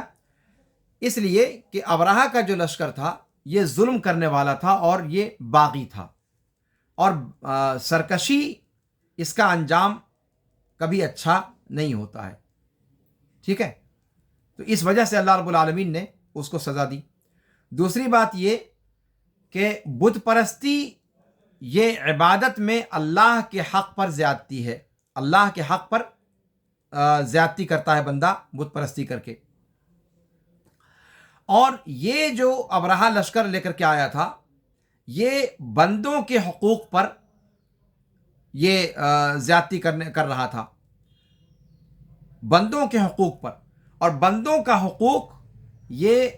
اس لیے کہ ابرہہ کا جو لشکر تھا یہ ظلم کرنے والا تھا اور یہ باغی تھا، اور سرکشی اس کا انجام کبھی اچھا نہیں ہوتا ہے، ٹھیک ہے؟ تو اس وجہ سے اللہ رب العالمین نے اس کو سزا دی۔ دوسری بات یہ کہ بت پرستی یہ عبادت میں اللہ کے حق پر زیادتی ہے، اللہ کے حق پر زیادتی کرتا ہے بندہ بت پرستی کر کے۔ اور یہ جو ابرہہ لشکر لے کر کے آیا تھا یہ بندوں کے حقوق پر یہ زیادتی کر رہا تھا، بندوں کے حقوق پر، اور بندوں کا حقوق یہ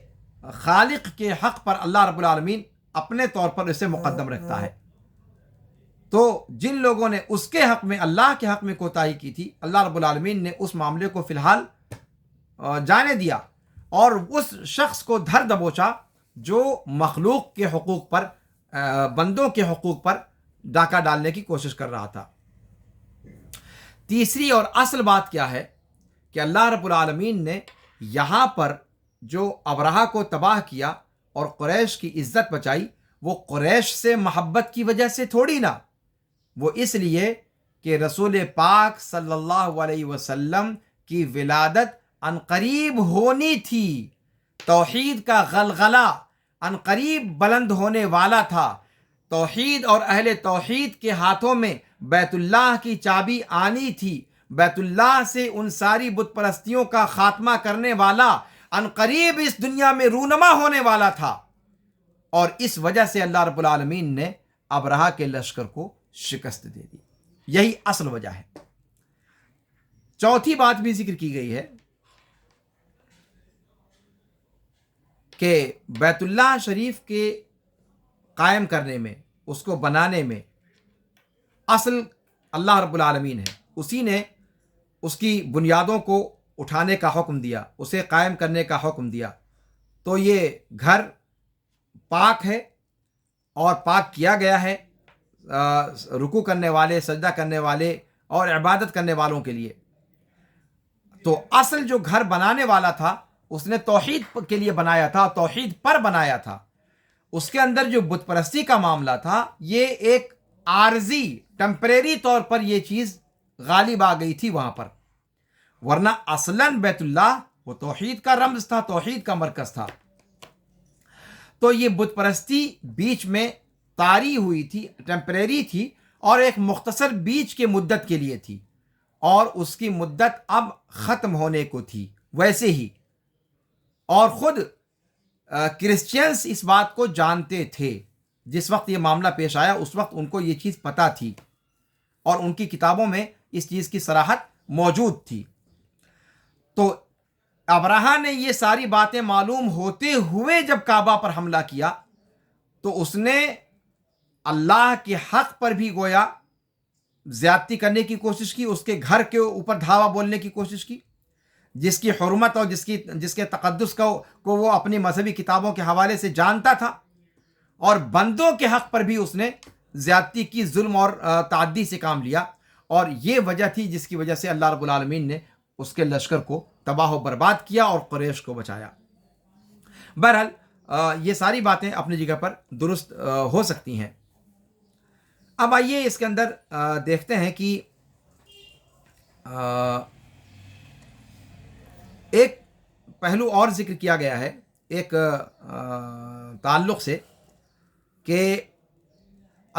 خالق کے حق پر اللہ رب العالمین اپنے طور پر اسے مقدم رکھتا ہے۔ تو جن لوگوں نے اس کے حق میں، اللہ کے حق میں کوتاہی کی تھی، اللہ رب العالمین نے اس معاملے کو فی الحال جانے دیا اور اس شخص کو دھر دبوچا جو مخلوق کے حقوق پر، بندوں کے حقوق پر ڈاکہ ڈالنے کی کوشش کر رہا تھا۔ تیسری اور اصل بات کیا ہے کہ اللہ رب العالمین نے یہاں پر جو ابرہہ کو تباہ کیا اور قریش کی عزت بچائی، وہ قریش سے محبت کی وجہ سے تھوڑی نہ، وہ اس لیے کہ رسول پاک صلی اللہ علیہ وسلم کی ولادت عنقریب ہونی تھی، توحید کا غلغلہ عنقریب بلند ہونے والا تھا، توحید اور اہل توحید کے ہاتھوں میں بیت اللہ کی چابی آنی تھی، بیت اللہ سے ان ساری بت پرستیوں کا خاتمہ کرنے والا عنقریب اس دنیا میں رونما ہونے والا تھا، اور اس وجہ سے اللہ رب العالمین نے ابرہہ کے لشکر کو شکست دے دی۔ یہی اصل وجہ ہے۔ چوتھی بات بھی ذکر کی گئی ہے کہ بیت اللہ شریف کے قائم کرنے میں، اس کو بنانے میں اصل اللہ رب العالمین ہے، اسی نے اس کی بنیادوں کو اٹھانے کا حکم دیا، اسے قائم کرنے کا حکم دیا۔ تو یہ گھر پاک ہے اور پاک کیا گیا ہے رکوع کرنے والے، سجدہ کرنے والے اور عبادت کرنے والوں کے لیے۔ تو اصل جو گھر بنانے والا تھا اس نے توحید کے لیے بنایا تھا، توحید پر بنایا تھا۔ اس کے اندر جو بت پرستی کا معاملہ تھا یہ ایک عارضی، ٹیمپریری طور پر یہ چیز غالب آ گئی تھی وہاں پر، ورنہ اصلاً بیت اللہ وہ توحید کا رمز تھا، توحید کا مرکز تھا۔ تو یہ بت پرستی بیچ میں طاری ہوئی تھی، ٹیمپریری تھی، اور ایک مختصر بیچ کے مدت کے لیے تھی، اور اس کی مدت اب ختم ہونے کو تھی ویسے ہی۔ اور خود کرسچینس اس بات کو جانتے تھے، جس وقت یہ معاملہ پیش آیا اس وقت ان کو یہ چیز پتہ تھی اور ان کی کتابوں میں اس چیز کی صراحت موجود تھی۔ تو ابرہہ نے یہ ساری باتیں معلوم ہوتے ہوئے جب کعبہ پر حملہ کیا تو اس نے اللہ کے حق پر بھی گویا زیادتی کرنے کی کوشش کی، اس کے گھر کے اوپر دھاوا بولنے کی کوشش کی، جس کی حرمت اور جس کے تقدس کو وہ اپنی مذہبی کتابوں کے حوالے سے جانتا تھا، اور بندوں کے حق پر بھی اس نے زیادتی کی، ظلم اور تعدی سے کام لیا، اور یہ وجہ تھی جس کی وجہ سے اللہ رب العالمین نے اس کے لشکر کو تباہ و برباد کیا اور قریش کو بچایا۔ بہرحال یہ ساری باتیں اپنی جگہ پر درست ہو سکتی ہیں۔ اب آئیے اس کے اندر دیکھتے ہیں کہ ایک پہلو اور ذکر کیا گیا ہے ایک تعلق سے، کہ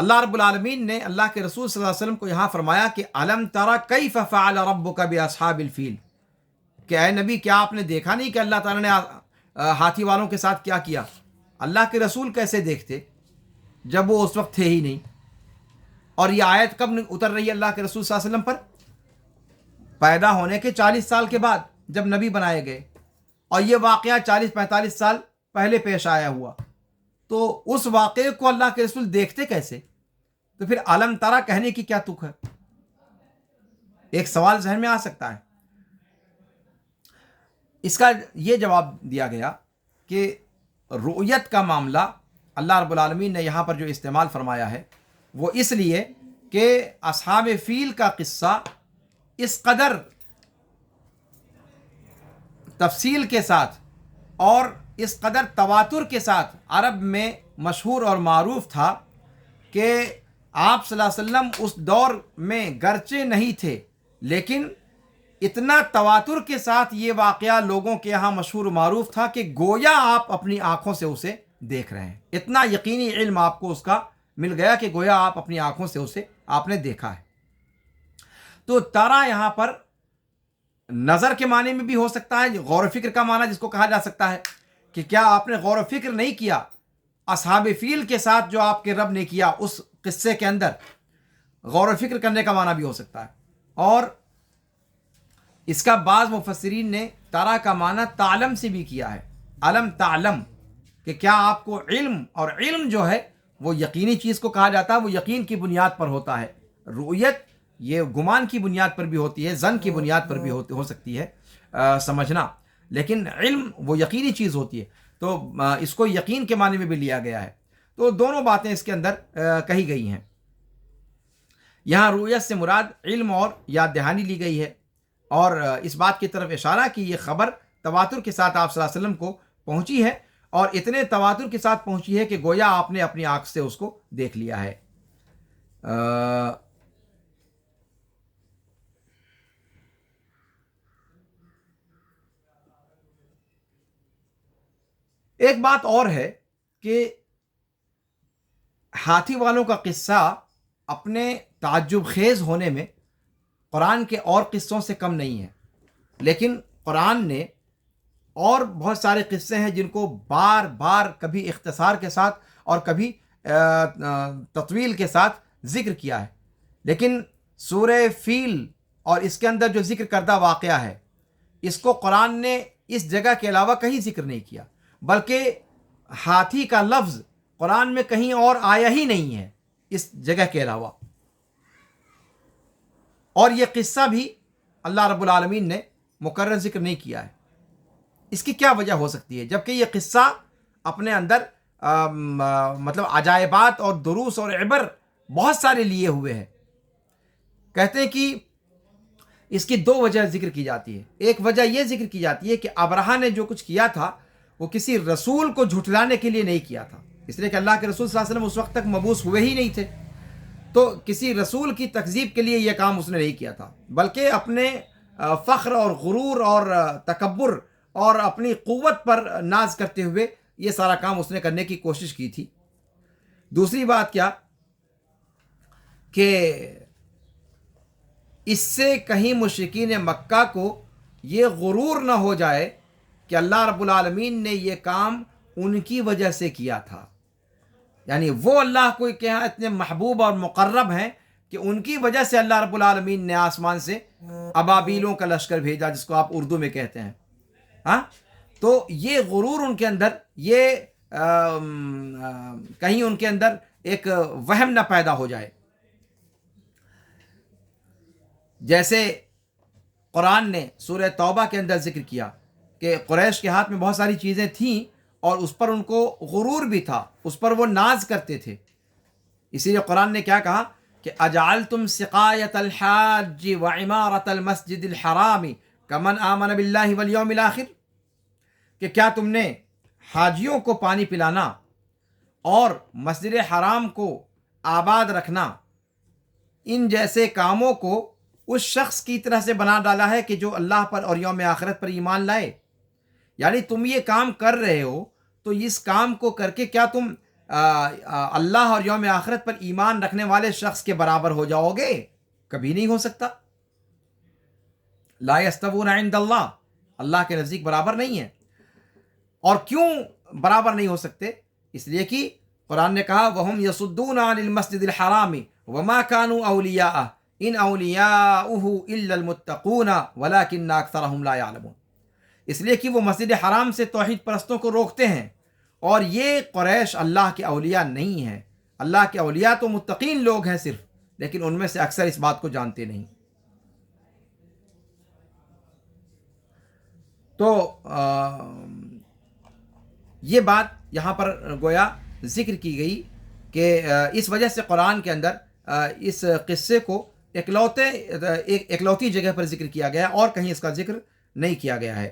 اللہ رب العالمین نے اللہ کے رسول صلی اللہ علیہ وسلم کو یہاں فرمایا کہ الم تری کیف فعل ربک باصحاب الفیل، کہ اے نبی کیا آپ نے دیکھا نہیں کہ اللہ تعالیٰ نے ہاتھی والوں کے ساتھ کیا کیا؟ اللہ کے رسول کیسے دیکھتے جب وہ اس وقت تھے ہی نہیں؟ اور یہ آیت کب اتر رہی ہے اللہ کے رسول صلی اللہ علیہ وسلم پر؟ پیدا ہونے کے 40 سال کے بعد جب نبی بنائے گئے، اور یہ واقعہ 40-45 سال پہلے پیش آیا ہوا، تو اس واقعے کو اللہ کے رسول دیکھتے کیسے؟ تو پھر علم ترا کہنے کی کیا تک ہے؟ ایک سوال ذہن میں آ سکتا ہے۔ اس کا یہ جواب دیا گیا کہ رؤیت کا معاملہ اللہ رب العالمین نے یہاں پر جو استعمال فرمایا ہے وہ اس لیے کہ اصحاب فیل کا قصہ اس قدر تفصیل کے ساتھ اور اس قدر تواتر کے ساتھ عرب میں مشہور اور معروف تھا کہ آپ صلی اللہ علیہ وسلم اس دور میں گرچہ نہیں تھے، لیکن اتنا تواتر کے ساتھ یہ واقعہ لوگوں کے یہاں مشہور و معروف تھا کہ گویا آپ اپنی آنکھوں سے اسے دیکھ رہے ہیں۔ اتنا یقینی علم آپ کو اس کا مل گیا کہ گویا آپ اپنی آنکھوں سے اسے آپ نے دیکھا ہے۔ تو تارا یہاں پر نظر کے معنی میں بھی ہو سکتا ہے، غور و فکر کا معنی جس کو کہا جا سکتا ہے کہ کیا آپ نے غور و فکر نہیں کیا اصحاب فیل کے ساتھ جو آپ کے رب نے کیا اس قصے کے اندر؟ غور و فکر کرنے کا معنی بھی ہو سکتا ہے۔ اور اس کا بعض مفسرین نے تارا کا معنی تعلم سے بھی کیا ہے، علم تعلم، کہ کیا آپ کو علم، اور علم جو ہے وہ یقینی چیز کو کہا جاتا ہے، وہ یقین کی بنیاد پر ہوتا ہے۔ رؤیت یہ گمان کی بنیاد پر بھی ہوتی ہے، ظن کی بنیاد پر بھی ہو سکتی ہے سمجھنا، لیکن علم وہ یقینی چیز ہوتی ہے، تو اس کو یقین کے معنی میں بھی لیا گیا ہے۔ تو دونوں باتیں اس کے اندر کہی گئی ہیں۔ یہاں رؤیت سے مراد علم اور یاد دہانی لی گئی ہے، اور اس بات کی طرف اشارہ کہ یہ خبر تواتر کے ساتھ آپ صلی اللہ علیہ وسلم کو پہنچی ہے، اور اتنے تواتر کے ساتھ پہنچی ہے کہ گویا آپ نے اپنی آنکھ سے اس کو دیکھ لیا ہے۔ ایک بات اور ہے کہ ہاتھی والوں کا قصہ اپنے تعجب خیز ہونے میں قرآن کے اور قصوں سے کم نہیں ہے، لیکن قرآن نے اور بہت سارے قصے ہیں جن کو بار بار کبھی اختصار کے ساتھ اور کبھی تطویل کے ساتھ ذکر کیا ہے، لیکن سورہ فیل اور اس کے اندر جو ذکر کردہ واقعہ ہے اس کو قرآن نے اس جگہ کے علاوہ کہیں ذکر نہیں کیا، بلکہ ہاتھی کا لفظ قرآن میں کہیں اور آیا ہی نہیں ہے اس جگہ کے علاوہ۔ اور یہ قصہ بھی اللہ رب العالمین نے مکرر ذکر نہیں کیا ہے۔ اس کی کیا وجہ ہو سکتی ہے جبکہ یہ قصہ اپنے اندر مطلب عجائبات اور دروس اور عبر بہت سارے لیے ہوئے ہیں؟ کہتے ہیں کہ اس کی دو وجہ ذکر کی جاتی ہے۔ ایک وجہ یہ ذکر کی جاتی ہے کہ ابرہہ نے جو کچھ کیا تھا وہ کسی رسول کو جھٹلانے کے لیے نہیں کیا تھا، اس لیے کہ اللہ کے رسول صلی اللہ علیہ وسلم اس وقت تک مبعوث ہوئے ہی نہیں تھے، تو کسی رسول کی تکذیب کے لیے یہ کام اس نے نہیں کیا تھا، بلکہ اپنے فخر اور غرور اور تکبر اور اپنی قوت پر ناز کرتے ہوئے یہ سارا کام اس نے کرنے کی کوشش کی تھی۔ دوسری بات کیا کہ اس سے کہیں مشرکین مکہ کو یہ غرور نہ ہو جائے کہ اللہ رب العالمین نے یہ کام ان کی وجہ سے کیا تھا، یعنی وہ اللہ کو کہ اتنے محبوب اور مقرب ہیں کہ ان کی وجہ سے اللہ رب العالمین نے آسمان سے ابابیلوں کا لشکر بھیجا، جس کو آپ اردو میں کہتے ہیں۔ ہاں، تو یہ غرور ان کے اندر، یہ کہیں ان کے اندر ایک وہم نہ پیدا ہو جائے۔ جیسے قرآن نے سورہ توبہ کے اندر ذکر کیا کہ قریش کے ہاتھ میں بہت ساری چیزیں تھیں اور اس پر ان کو غرور بھی تھا، اس پر وہ ناز کرتے تھے، اسی لیے قرآن نے کیا کہا کہ اجعلتم سقایۃ الحاج وعمارۃ المسجد الحرام کمن آمن باللہ والیوم الآخر، کہ کیا تم نے حاجیوں کو پانی پلانا اور مسجد حرام کو آباد رکھنا ان جیسے کاموں کو اس شخص کی طرح سے بنا ڈالا ہے کہ جو اللہ پر اور یوم آخرت پر ایمان لائے؟ یعنی تم یہ کام کر رہے ہو تو اس کام کو کر کے کیا تم اللہ اور یوم آخرت پر ایمان رکھنے والے شخص کے برابر ہو جاؤ گے؟ کبھی نہیں ہو سکتا. لا یستوون عند اللہ، اللہ کے نزدیک برابر نہیں ہے. اور کیوں برابر نہیں ہو سکتے؟ اس لیے کہ قرآن نے کہا وَهُمْ يَصُدُّونَ عَنِ الْمَسْجِدِ الْحَرَامِ وَمَا كَانُوا أَوْلِيَاءَهُ إِنْ أَوْلِيَاؤُهُ إِلَّا الْمُتَّقُونَ وَلَكِنَّ أَكْثَرَهُمْ لَا يَعْلَمُونَ. اس لیے کہ وہ مسجد حرام سے توحید پرستوں کو روکتے ہیں، اور یہ قریش اللہ کے اولیاء نہیں ہیں. اللہ کے اولیاء تو متقین لوگ ہیں صرف، لیکن ان میں سے اکثر اس بات کو جانتے نہیں. تو یہ بات یہاں پر گویا ذکر کی گئی کہ اس وجہ سے قرآن کے اندر اس قصے کو اکلوتی جگہ پر ذکر کیا گیا، اور کہیں اس کا ذکر نہیں کیا گیا ہے.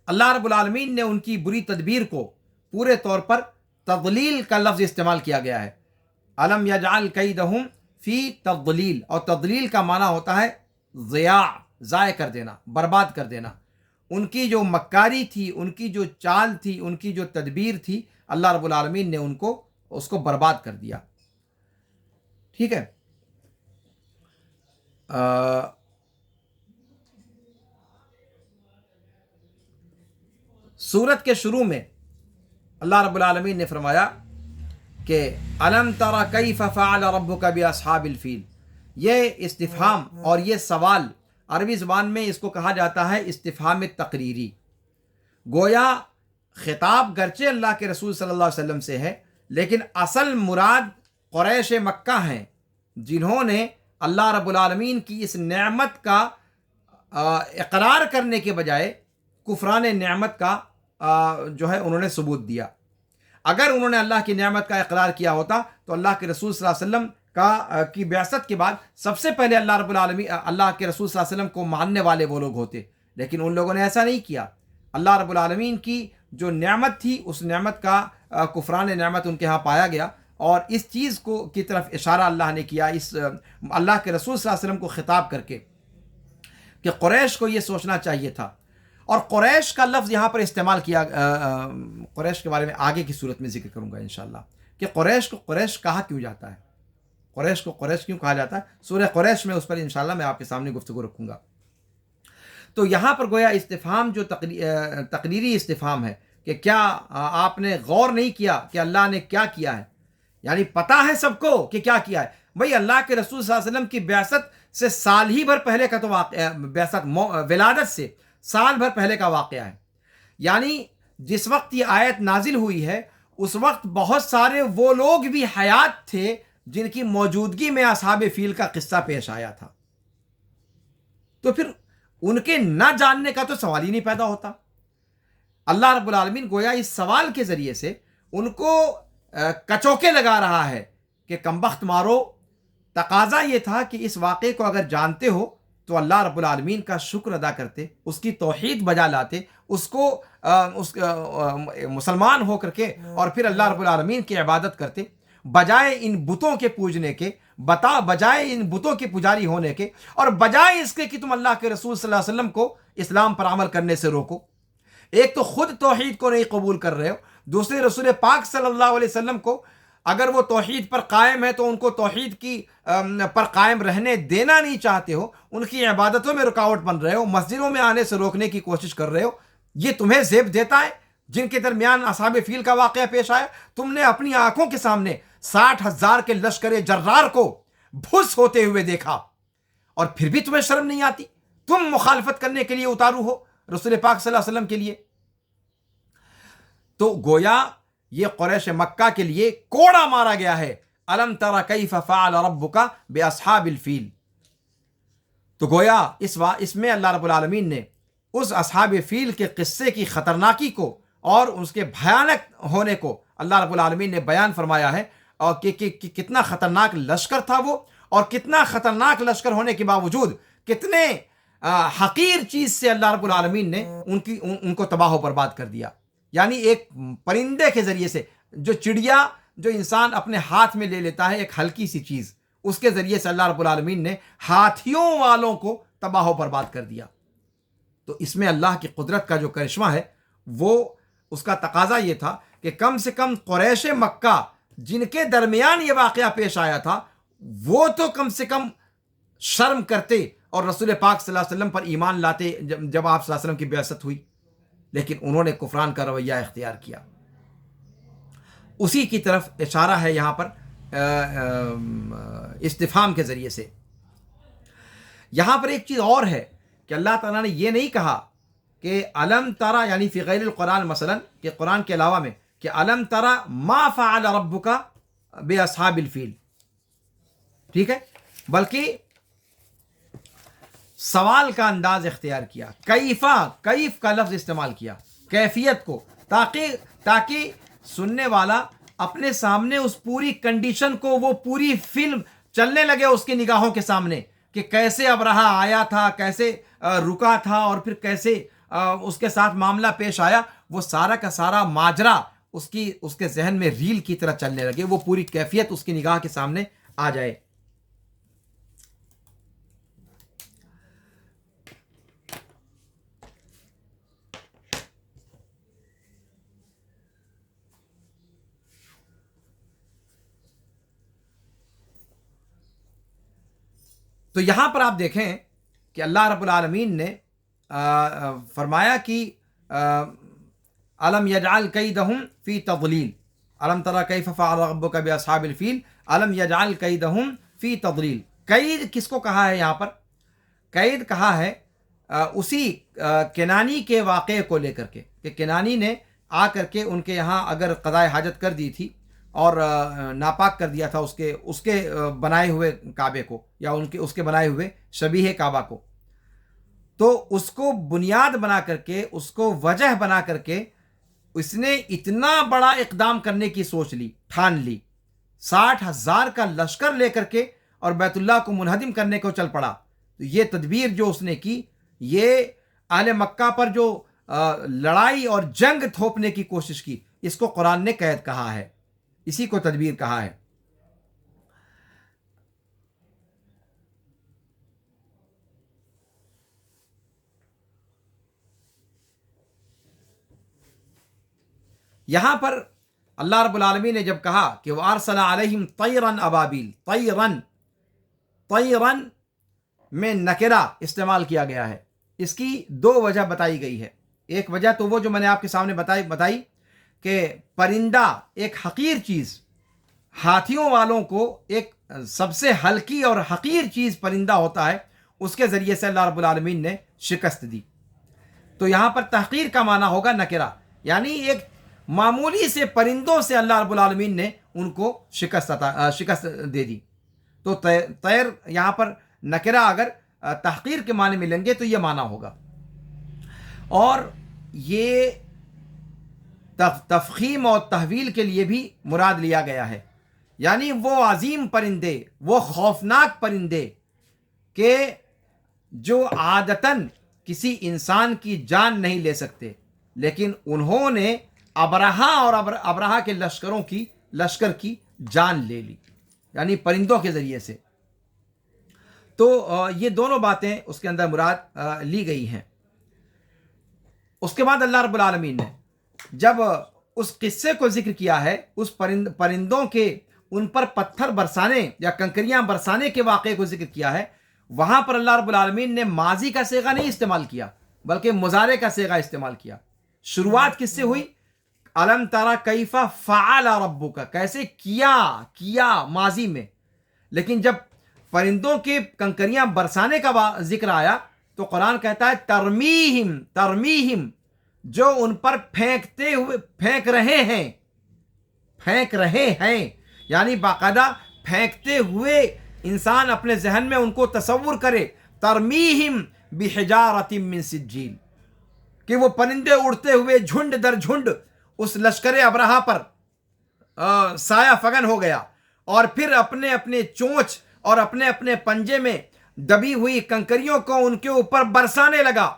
اللہ رب العالمین نے ان کی بری تدبیر کو پورے طور پر تضلیل کا لفظ استعمال کیا گیا ہے. علم یجعل کیدہم فی تضلیل، اور تضلیل کا معنی ہوتا ہے ضیاع، ضائع کر دینا، برباد کر دینا. ان کی جو مکاری تھی، ان کی جو چال تھی، ان کی جو تدبیر تھی، اللہ رب العالمین نے اس کو برباد کر دیا. ٹھیک ہے. سورت کے شروع میں اللہ رب العالمین نے فرمایا کہ الم تر کیف فعل ربک باصحاب الفیل. یہ استفہام اور یہ سوال عربی زبان میں اس کو کہا جاتا ہے استفہام تقریری. گویا خطاب گرچہ اللہ کے رسول صلی اللہ علیہ وسلم سے ہے، لیکن اصل مراد قریش مکہ ہیں، جنہوں نے اللہ رب العالمین کی اس نعمت کا اقرار کرنے کے بجائے کفران نعمت کا جو ہے انہوں نے ثبوت دیا. اگر انہوں نے اللہ کی نعمت کا اقرار کیا ہوتا تو اللہ کے رسول صلی اللہ علیہ وسلم کی بعثت کے بعد سب سے پہلے اللہ رب العالمین اللہ کے رسول صلی اللہ علیہ وسلم کو ماننے والے وہ لوگ ہوتے، لیکن ان لوگوں نے ایسا نہیں کیا. اللہ رب العالمین کی جو نعمت تھی اس نعمت کا کفران نعمت ان کے ہاں پایا گیا، اور اس چیز کو کی طرف اشارہ اللہ نے کیا اس اللہ کے رسول صلی اللہ علیہ وسلم کو خطاب کر کے کہ قریش کو یہ سوچنا چاہیے تھا. اور قریش کا لفظ یہاں پر استعمال کیا، قریش کے بارے میں آگے کی صورت میں ذکر کروں گا انشاءاللہ کہ قریش کو قریش کہا کیوں جاتا ہے، قریش کو قریش کیوں کہا جاتا ہے. سورہ قریش میں اس پر انشاءاللہ میں آپ کے سامنے گفتگو رکھوں گا. تو یہاں پر گویا استفہام جو تقریری استفہام ہے کہ کیا آپ نے غور نہیں کیا کہ اللہ نے کیا کیا ہے، یعنی پتہ ہے سب کو کہ کیا کیا ہے. بھئی اللہ کے رسول صلی اللہ علیہ وسلم کی بعثت سے سال ہی بھر پہلے کا تو واقعہ، بعثت ولادت سے سال بھر پہلے کا واقعہ ہے. یعنی جس وقت یہ آیت نازل ہوئی ہے اس وقت بہت سارے وہ لوگ بھی حیات تھے جن کی موجودگی میں اصحاب فیل کا قصہ پیش آیا تھا. تو پھر ان کے نہ جاننے کا تو سوال ہی نہیں پیدا ہوتا. اللہ رب العالمین گویا اس سوال کے ذریعے سے ان کو کچوکے لگا رہا ہے کہ کمبخت مارو. تقاضا یہ تھا کہ اس واقعے کو اگر جانتے ہو تو اللہ رب العالمین کا شکر ادا کرتے، اس کی توحید بجا لاتے، اس کو مسلمان ہو کر کے اور پھر اللہ رب العالمین کی عبادت کرتے، بجائے ان بتوں کے پوجنے کے، بجائے ان بتوں کے پجاری ہونے کے، اور بجائے اس کے کہ تم اللہ کے رسول صلی اللہ علیہ وسلم کو اسلام پر عمل کرنے سے روکو. ایک تو خود توحید کو نہیں قبول کر رہے ہو، دوسرے رسول پاک صلی اللہ علیہ وسلم کو اگر وہ توحید پر قائم ہے تو ان کو توحید کی پر قائم رہنے دینا نہیں چاہتے ہو، ان کی عبادتوں میں رکاوٹ بن رہے ہو، مسجدوں میں آنے سے روکنے کی کوشش کر رہے ہو. یہ تمہیں زیب دیتا ہے جن کے درمیان اصحاب فیل کا واقعہ پیش آیا؟ تم نے اپنی آنکھوں کے سامنے 60,000 کے لشکر جرار کو بھس ہوتے ہوئے دیکھا، اور پھر بھی تمہیں شرم نہیں آتی؟ تم مخالفت کرنے کے لیے اتارو ہو رسول پاک صلی اللہ علیہ وسلم کے لیے. تو گویا یہ قریش مکہ کے لیے کوڑا مارا گیا ہے. الم تر کیف فعل ربک باصحاب الفیل. تو گویا اس میں اللہ رب العالمین نے اس اصحاب فیل کے قصے کی خطرناکی کو اور اس کے بھیانک ہونے کو اللہ رب العالمین نے بیان فرمایا ہے، اور کہ کتنا خطرناک لشکر تھا وہ، اور کتنا خطرناک لشکر ہونے کے باوجود کتنے حقیر چیز سے اللہ رب العالمین نے ان کو تباہ و برباد کر دیا. یعنی ایک پرندے کے ذریعے سے، جو چڑیا جو انسان اپنے ہاتھ میں لے لیتا ہے ایک ہلکی سی چیز، اس کے ذریعے سے اللہ رب العالمین نے ہاتھیوں والوں کو تباہ و برباد کر دیا۔ تو اس میں اللہ کی قدرت کا جو کرشمہ ہے وہ اس کا تقاضا یہ تھا کہ کم سے کم قریش مکہ جن کے درمیان یہ واقعہ پیش آیا تھا وہ تو کم سے کم شرم کرتے اور رسول پاک صلی اللہ علیہ وسلم پر ایمان لاتے جب آپ صلی اللہ علیہ وسلم کی بعثت ہوئی، لیکن انہوں نے کفران کا رویہ اختیار کیا۔ اسی کی طرف اشارہ ہے یہاں پر استفہام کے ذریعے سے۔ یہاں پر ایک چیز اور ہے کہ اللہ تعالیٰ نے یہ نہیں کہا کہ علم ترا، یعنی فی غیر القرآن مثلا، کہ قرآن کے علاوہ میں، کہ علم ترا ما فعل ربک باصحاب الفیل، ٹھیک ہے، بلکہ سوال کا انداز اختیار کیا، کیف کا لفظ استعمال کیا، کیفیت کو، تاکہ سننے والا اپنے سامنے اس پوری کنڈیشن کو، وہ پوری فلم چلنے لگے اس کی نگاہوں کے سامنے کہ کیسے ابرہہ آیا تھا، کیسے رکا تھا، اور پھر کیسے اس کے ساتھ معاملہ پیش آیا، وہ سارا کا سارا ماجرا اس کے ذہن میں ریل کی طرح چلنے لگے، وہ پوری کیفیت اس کی نگاہ کے سامنے آ جائے۔ تو یہاں پر آپ دیکھیں کہ اللہ رب العالمین نے فرمایا کہ الم یجعل کیدہم فی تضلیل، الم تری کیف فعل ربک باصحاب الفیل الم یجعل کیدہم فی تضلیل۔ قید کس کو کہا ہے؟ یہاں پر قید کہا ہے اسی کنانی کے واقعے کو لے کر کے، کہ کنانی نے آ کر کے ان کے یہاں اگر قضائے حاجت کر دی تھی اور ناپاک کر دیا تھا اس کے بنائے ہوئے کعبے کو، یا اس کے بنائے ہوئے شبیہ کعبہ کو، تو اس کو بنیاد بنا کر کے، اس کو وجہ بنا کر کے اس نے اتنا بڑا اقدام کرنے کی سوچ لی، ٹھان لی، 60,000 کا لشکر لے کر کے اور بیت اللہ کو منہدم کرنے کو چل پڑا۔ تو یہ تدبیر جو اس نے کی، یہ اہل مکہ پر جو لڑائی اور جنگ تھوپنے کی کوشش کی، اس کو قرآن نے قید کہا ہے، اسی کو تدبیر کہا ہے۔ یہاں پر اللہ رب العالمین نے جب کہا کہ وَأَرْسَلَ عَلَيْهِمْ طَيْرًا أَبَابِيل، طَيْرًا میں نکرہ استعمال کیا گیا ہے۔ اس کی دو وجہ بتائی گئی ہے۔ ایک وجہ تو وہ جو میں نے آپ کے سامنے بتائی کہ پرندہ ایک حقیر چیز، ہاتھیوں والوں کو ایک سب سے ہلکی اور حقیر چیز پرندہ ہوتا ہے، اس کے ذریعے سے اللہ رب العالمین نے شکست دی۔ تو یہاں پر تحقیر کا معنی ہوگا نکرہ، یعنی ایک معمولی سے پرندوں سے اللہ رب العالمین نے ان کو شکست دے دی۔ تو طیر یہاں پر نکرہ اگر تحقیر کے معنی میں لیں گے تو یہ معنی ہوگا، اور یہ تفخیم اور تحویل کے لیے بھی مراد لیا گیا ہے، یعنی وہ عظیم پرندے، وہ خوفناک پرندے کہ جو عادتاً کسی انسان کی جان نہیں لے سکتے، لیکن انہوں نے ابرہہ اور ابرہہ کے لشکر کی جان لے لی، یعنی پرندوں کے ذریعے سے۔ تو یہ دونوں باتیں اس کے اندر مراد لی گئی ہیں۔ اس کے بعد اللہ رب العالمین نے جب اس قصے کو ذکر کیا ہے، اس پرندوں کے ان پر پتھر برسانے یا کنکریاں برسانے کے واقعے کو ذکر کیا ہے، وہاں پر اللہ رب العالمین نے ماضی کا صیغہ نہیں استعمال کیا بلکہ مضارع کا صیغہ استعمال کیا۔ شروعات کس سے ہوئی؟ الم تری کیف فعل ربک، کیسے کیا ماضی میں، لیکن جب پرندوں کے کنکریاں برسانے کا ذکر آیا تو قرآن کہتا ہے ترمیہم، جو ان پر پھینک رہے ہیں، یعنی باقاعدہ پھینکتے ہوئے انسان اپنے ذہن میں ان کو تصور کرے، ترمیہم بحجارۃ من سجیل، کہ وہ پرندے اڑتے ہوئے جھنڈ در جھنڈ اس لشکر ابرہہ پر سایہ فگن ہو گیا، اور پھر اپنے اپنے چونچ اور اپنے اپنے پنجے میں دبی ہوئی کنکریوں کو ان کے اوپر برسانے لگا،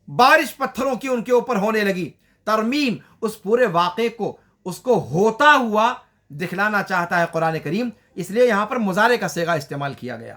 بارش پتھروں کی ان کے اوپر ہونے لگی۔ ترمیم اس پورے واقعے کو، اس کو ہوتا ہوا دکھلانا چاہتا ہے قرآن کریم، اس لیے یہاں پر مضارع کا صیغہ استعمال کیا گیا۔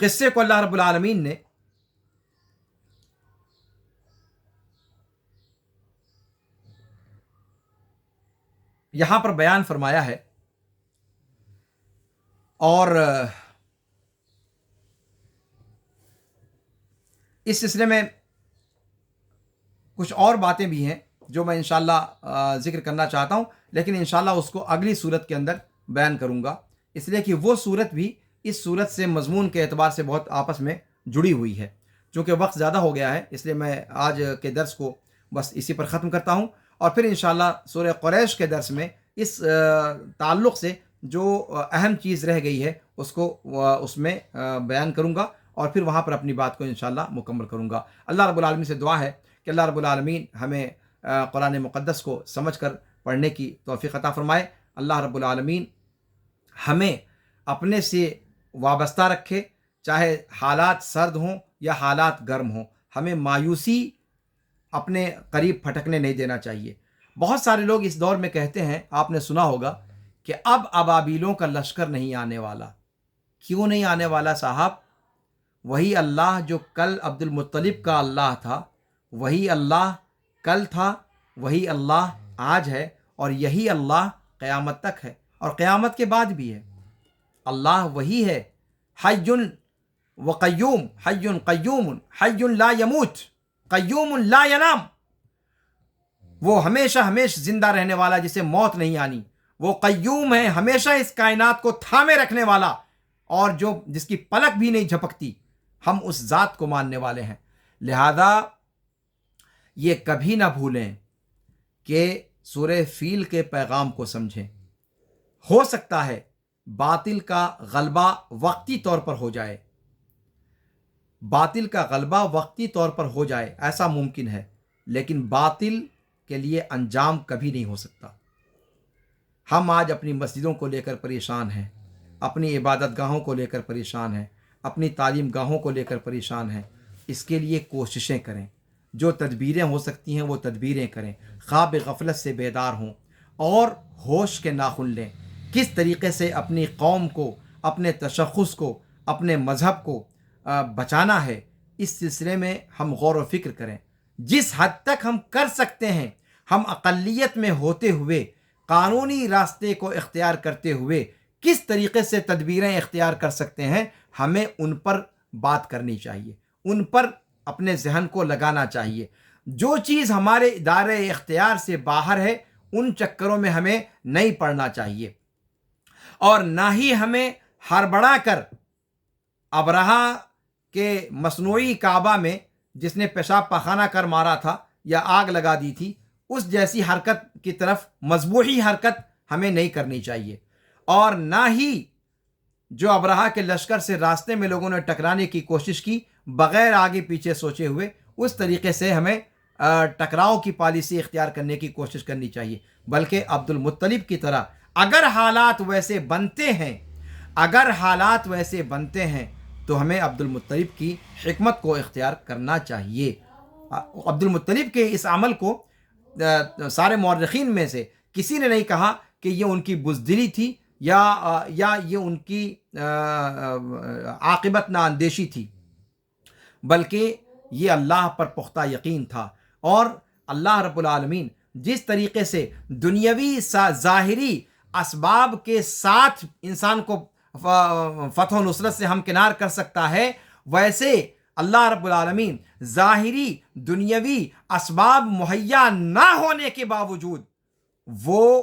قصے کو اللہ رب العالمین نے یہاں پر بیان فرمایا ہے، اور اس سلسلے میں کچھ اور باتیں بھی ہیں جو میں انشاءاللہ ذکر کرنا چاہتا ہوں، لیکن انشاءاللہ اس کو اگلی صورت کے اندر بیان کروں گا، اس لیے کہ وہ صورت بھی اس صورت سے مضمون کے اعتبار سے بہت آپس میں جڑی ہوئی ہے۔ چونکہ وقت زیادہ ہو گیا ہے، اس لیے میں آج کے درس کو بس اسی پر ختم کرتا ہوں، اور پھر انشاءاللہ سورہ قریش کے درس میں اس تعلق سے جو اہم چیز رہ گئی ہے اس کو اس میں بیان کروں گا، اور پھر وہاں پر اپنی بات کو انشاءاللہ مکمل کروں گا۔ اللہ رب العالمین سے دعا ہے کہ اللہ رب العالمین ہمیں قرآن مقدس کو سمجھ کر پڑھنے کی توفیق عطا فرمائے۔ اللہ رب العالمین ہمیں اپنے سے وابستہ رکھے، چاہے حالات سرد ہوں یا حالات گرم ہوں، ہمیں مایوسی اپنے قریب پھٹکنے نہیں دینا چاہیے۔ بہت سارے لوگ اس دور میں کہتے ہیں، آپ نے سنا ہوگا کہ اب ابابیلوں کا لشکر نہیں آنے والا۔ کیوں نہیں آنے والا صاحب؟ وہی اللہ جو کل عبد المطلب کا اللہ تھا، وہی اللہ کل تھا، وہی اللہ آج ہے، اور یہی اللہ قیامت تک ہے اور قیامت کے بعد بھی ہے۔ اللہ وہی ہے، حی و قیوم، حی قیوم، حی لا یموت، قیوم لا ینام۔ وہ ہمیشہ ہمیشہ زندہ رہنے والا جسے موت نہیں آنی، وہ قیوم ہے، ہمیشہ اس کائنات کو تھامے رکھنے والا، اور جو جس کی پلک بھی نہیں جھپکتی۔ ہم اس ذات کو ماننے والے ہیں، لہذا یہ کبھی نہ بھولیں کہ سورہ فیل کے پیغام کو سمجھیں۔ ہو سکتا ہے باطل کا غلبہ وقتی طور پر ہو جائے، باطل کا غلبہ وقتی طور پر ہو جائے، ایسا ممکن ہے، لیکن باطل کے لیے انجام کبھی نہیں ہو سکتا۔ ہم آج اپنی مسجدوں کو لے کر پریشان ہیں، اپنی عبادت گاہوں کو لے کر پریشان ہیں، اپنی تعلیم گاہوں کو لے کر پریشان ہیں۔ اس کے لیے کوششیں کریں، جو تدبیریں ہو سکتی ہیں وہ تدبیریں کریں، خواب غفلت سے بیدار ہوں اور ہوش کے ناخن لیں۔ کس طریقے سے اپنی قوم کو، اپنے تشخص کو، اپنے مذہب کو بچانا ہے، اس سلسلے میں ہم غور و فکر کریں۔ جس حد تک ہم کر سکتے ہیں، ہم اقلیت میں ہوتے ہوئے، قانونی راستے کو اختیار کرتے ہوئے کس طریقے سے تدبیریں اختیار کر سکتے ہیں، ہمیں ان پر بات کرنی چاہیے، ان پر اپنے ذہن کو لگانا چاہیے۔ جو چیز ہمارے دائرۂ اختیار سے باہر ہے ان چکروں میں ہمیں نہیں پڑنا چاہیے، اور نہ ہی ہمیں ہڑبڑا کر ابرہہ کے مصنوعی کعبہ میں جس نے پیشاب پاخانہ کر مارا تھا یا آگ لگا دی تھی، اس جیسی حرکت کی طرف مذبوحی حرکت ہمیں نہیں کرنی چاہیے، اور نہ ہی جو ابرہہ کے لشکر سے راستے میں لوگوں نے ٹکرانے کی کوشش کی بغیر آگے پیچھے سوچے ہوئے، اس طریقے سے ہمیں ٹکراؤ کی پالیسی اختیار کرنے کی کوشش کرنی چاہیے، بلکہ عبد المطلب کی طرح اگر حالات ویسے بنتے ہیں، اگر حالات ویسے بنتے ہیں تو ہمیں عبد المطلب کی حکمت کو اختیار کرنا چاہیے۔ عبد المطلب کے اس عمل کو سارے مورخین میں سے کسی نے نہیں کہا کہ یہ ان کی بزدلی تھی یا یہ ان کی عاقبت نہ اندیشی تھی، بلکہ یہ اللہ پر پختہ یقین تھا، اور اللہ رب العالمین جس طریقے سے دنیاوی ظاہری اسباب کے ساتھ انسان کو فتح و نصرت سے ہمکنار کر سکتا ہے، ویسے اللہ رب العالمین ظاہری دنیاوی اسباب مہیا نہ ہونے کے باوجود وہ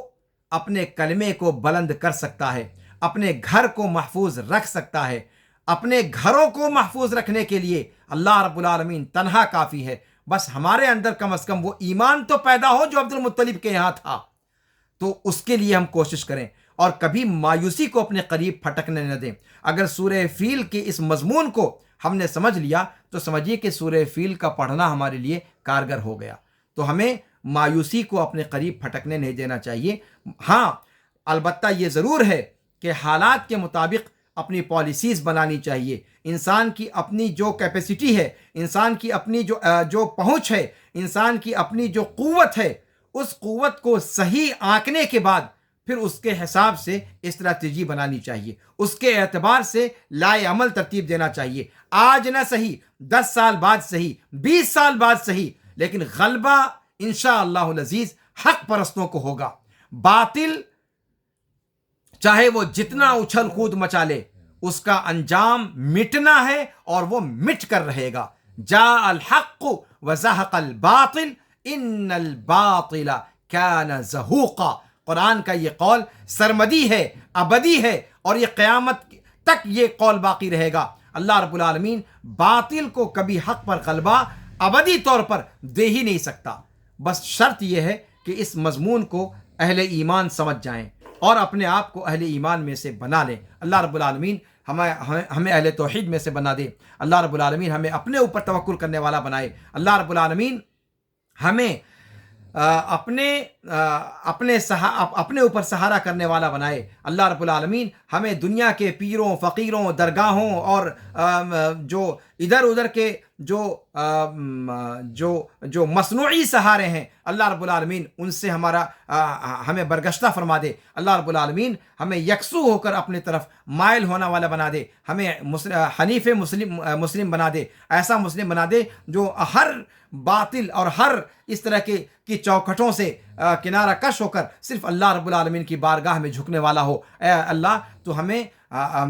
اپنے کلمے کو بلند کر سکتا ہے، اپنے گھر کو محفوظ رکھ سکتا ہے۔ اپنے گھروں کو محفوظ رکھنے کے لیے اللہ رب العالمین تنہا کافی ہے، بس ہمارے اندر کم از کم وہ ایمان تو پیدا ہو جو عبد المطلب کے یہاں تھا، تو اس کے لیے ہم کوشش کریں، اور کبھی مایوسی کو اپنے قریب پھٹکنے نہ دیں۔ اگر سورہ فیل کے اس مضمون کو ہم نے سمجھ لیا تو سمجھیے کہ سورہ فیل کا پڑھنا ہمارے لیے کارگر ہو گیا۔ تو ہمیں مایوسی کو اپنے قریب پھٹکنے نہیں دینا چاہیے۔ ہاں، البتہ یہ ضرور ہے کہ حالات کے مطابق اپنی پالیسیز بنانی چاہیے۔ انسان کی اپنی جو کیپیسٹی ہے، انسان کی اپنی جو پہنچ ہے، انسان کی اپنی جو قوت ہے، اس قوت کو صحیح آنکنے کے بعد پھر اس کے حساب سے استراتیجی بنانی چاہیے، اس کے اعتبار سے لائے عمل ترتیب دینا چاہیے. آج نہ صحیح، 10 سال بعد صحیح، 20 سال بعد صحیح، لیکن غلبہ انشاءاللہ العزیز حق پرستوں کو ہوگا. باطل چاہے وہ جتنا اچھل کود مچا لے، اس کا انجام مٹنا ہے اور وہ مٹ کر رہے گا. جاء الحق وزهق الباطل ان الباطل كان زهوقا. قرآن کا یہ قول سرمدی ہے، ابدی ہے، اور یہ قیامت تک یہ قول باقی رہے گا. اللہ رب العالمین باطل کو کبھی حق پر غلبہ ابدی طور پر دے ہی نہیں سکتا. بس شرط یہ ہے کہ اس مضمون کو اہل ایمان سمجھ جائیں اور اپنے آپ کو اہل ایمان میں سے بنا لیں. اللہ رب العالمین ہمیں اہل توحید میں سے بنا دے. اللہ رب العالمین ہمیں اپنے اوپر توکل کرنے والا بنائے. اللہ رب العالمین ہمیں اپنے اوپر سہارا کرنے والا بنائے. اللہ رب العالمین ہمیں دنیا کے پیروں، فقیروں، درگاہوں اور جو ادھر ادھر کے جو مصنوعی سہارے ہیں، اللہ رب العالمین ان سے ہمیں برگشتہ فرما دے. اللہ رب العالمین ہمیں یکسو ہو کر اپنے طرف مائل ہونے والا بنا دے. ہمیں حنیف مسلم بنا دے. ایسا مسلم بنا دے جو ہر باطل اور ہر اس طرح کی چوکھٹوں سے کنارہ کش ہو کر صرف اللہ رب العالمین کی بارگاہ میں جھکنے والا ہو. اے اللہ تو ہمیں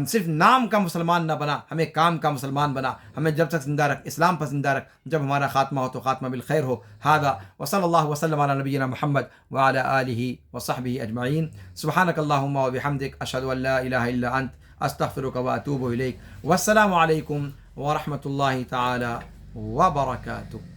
صرف نام کا مسلمان نہ بنا، ہمیں کام کا مسلمان بنا. ہمیں جب تک زندہ رکھ، اسلام پر زندہ رکھ. جب ہمارا خاتمہ ہو تو خاتمہ بالخیر ہو. ھذا وصلی اللہ وسلم علی نبینا محمد وعلی آلہ وصحبہ اجمعین. سبحانک اللہم وبحمدک، اشہد ان لا الہ الا انت، استغفرک واتوب الیک. والسلام علیکم ورحمۃ اللہ تعالی وبرکاتہ.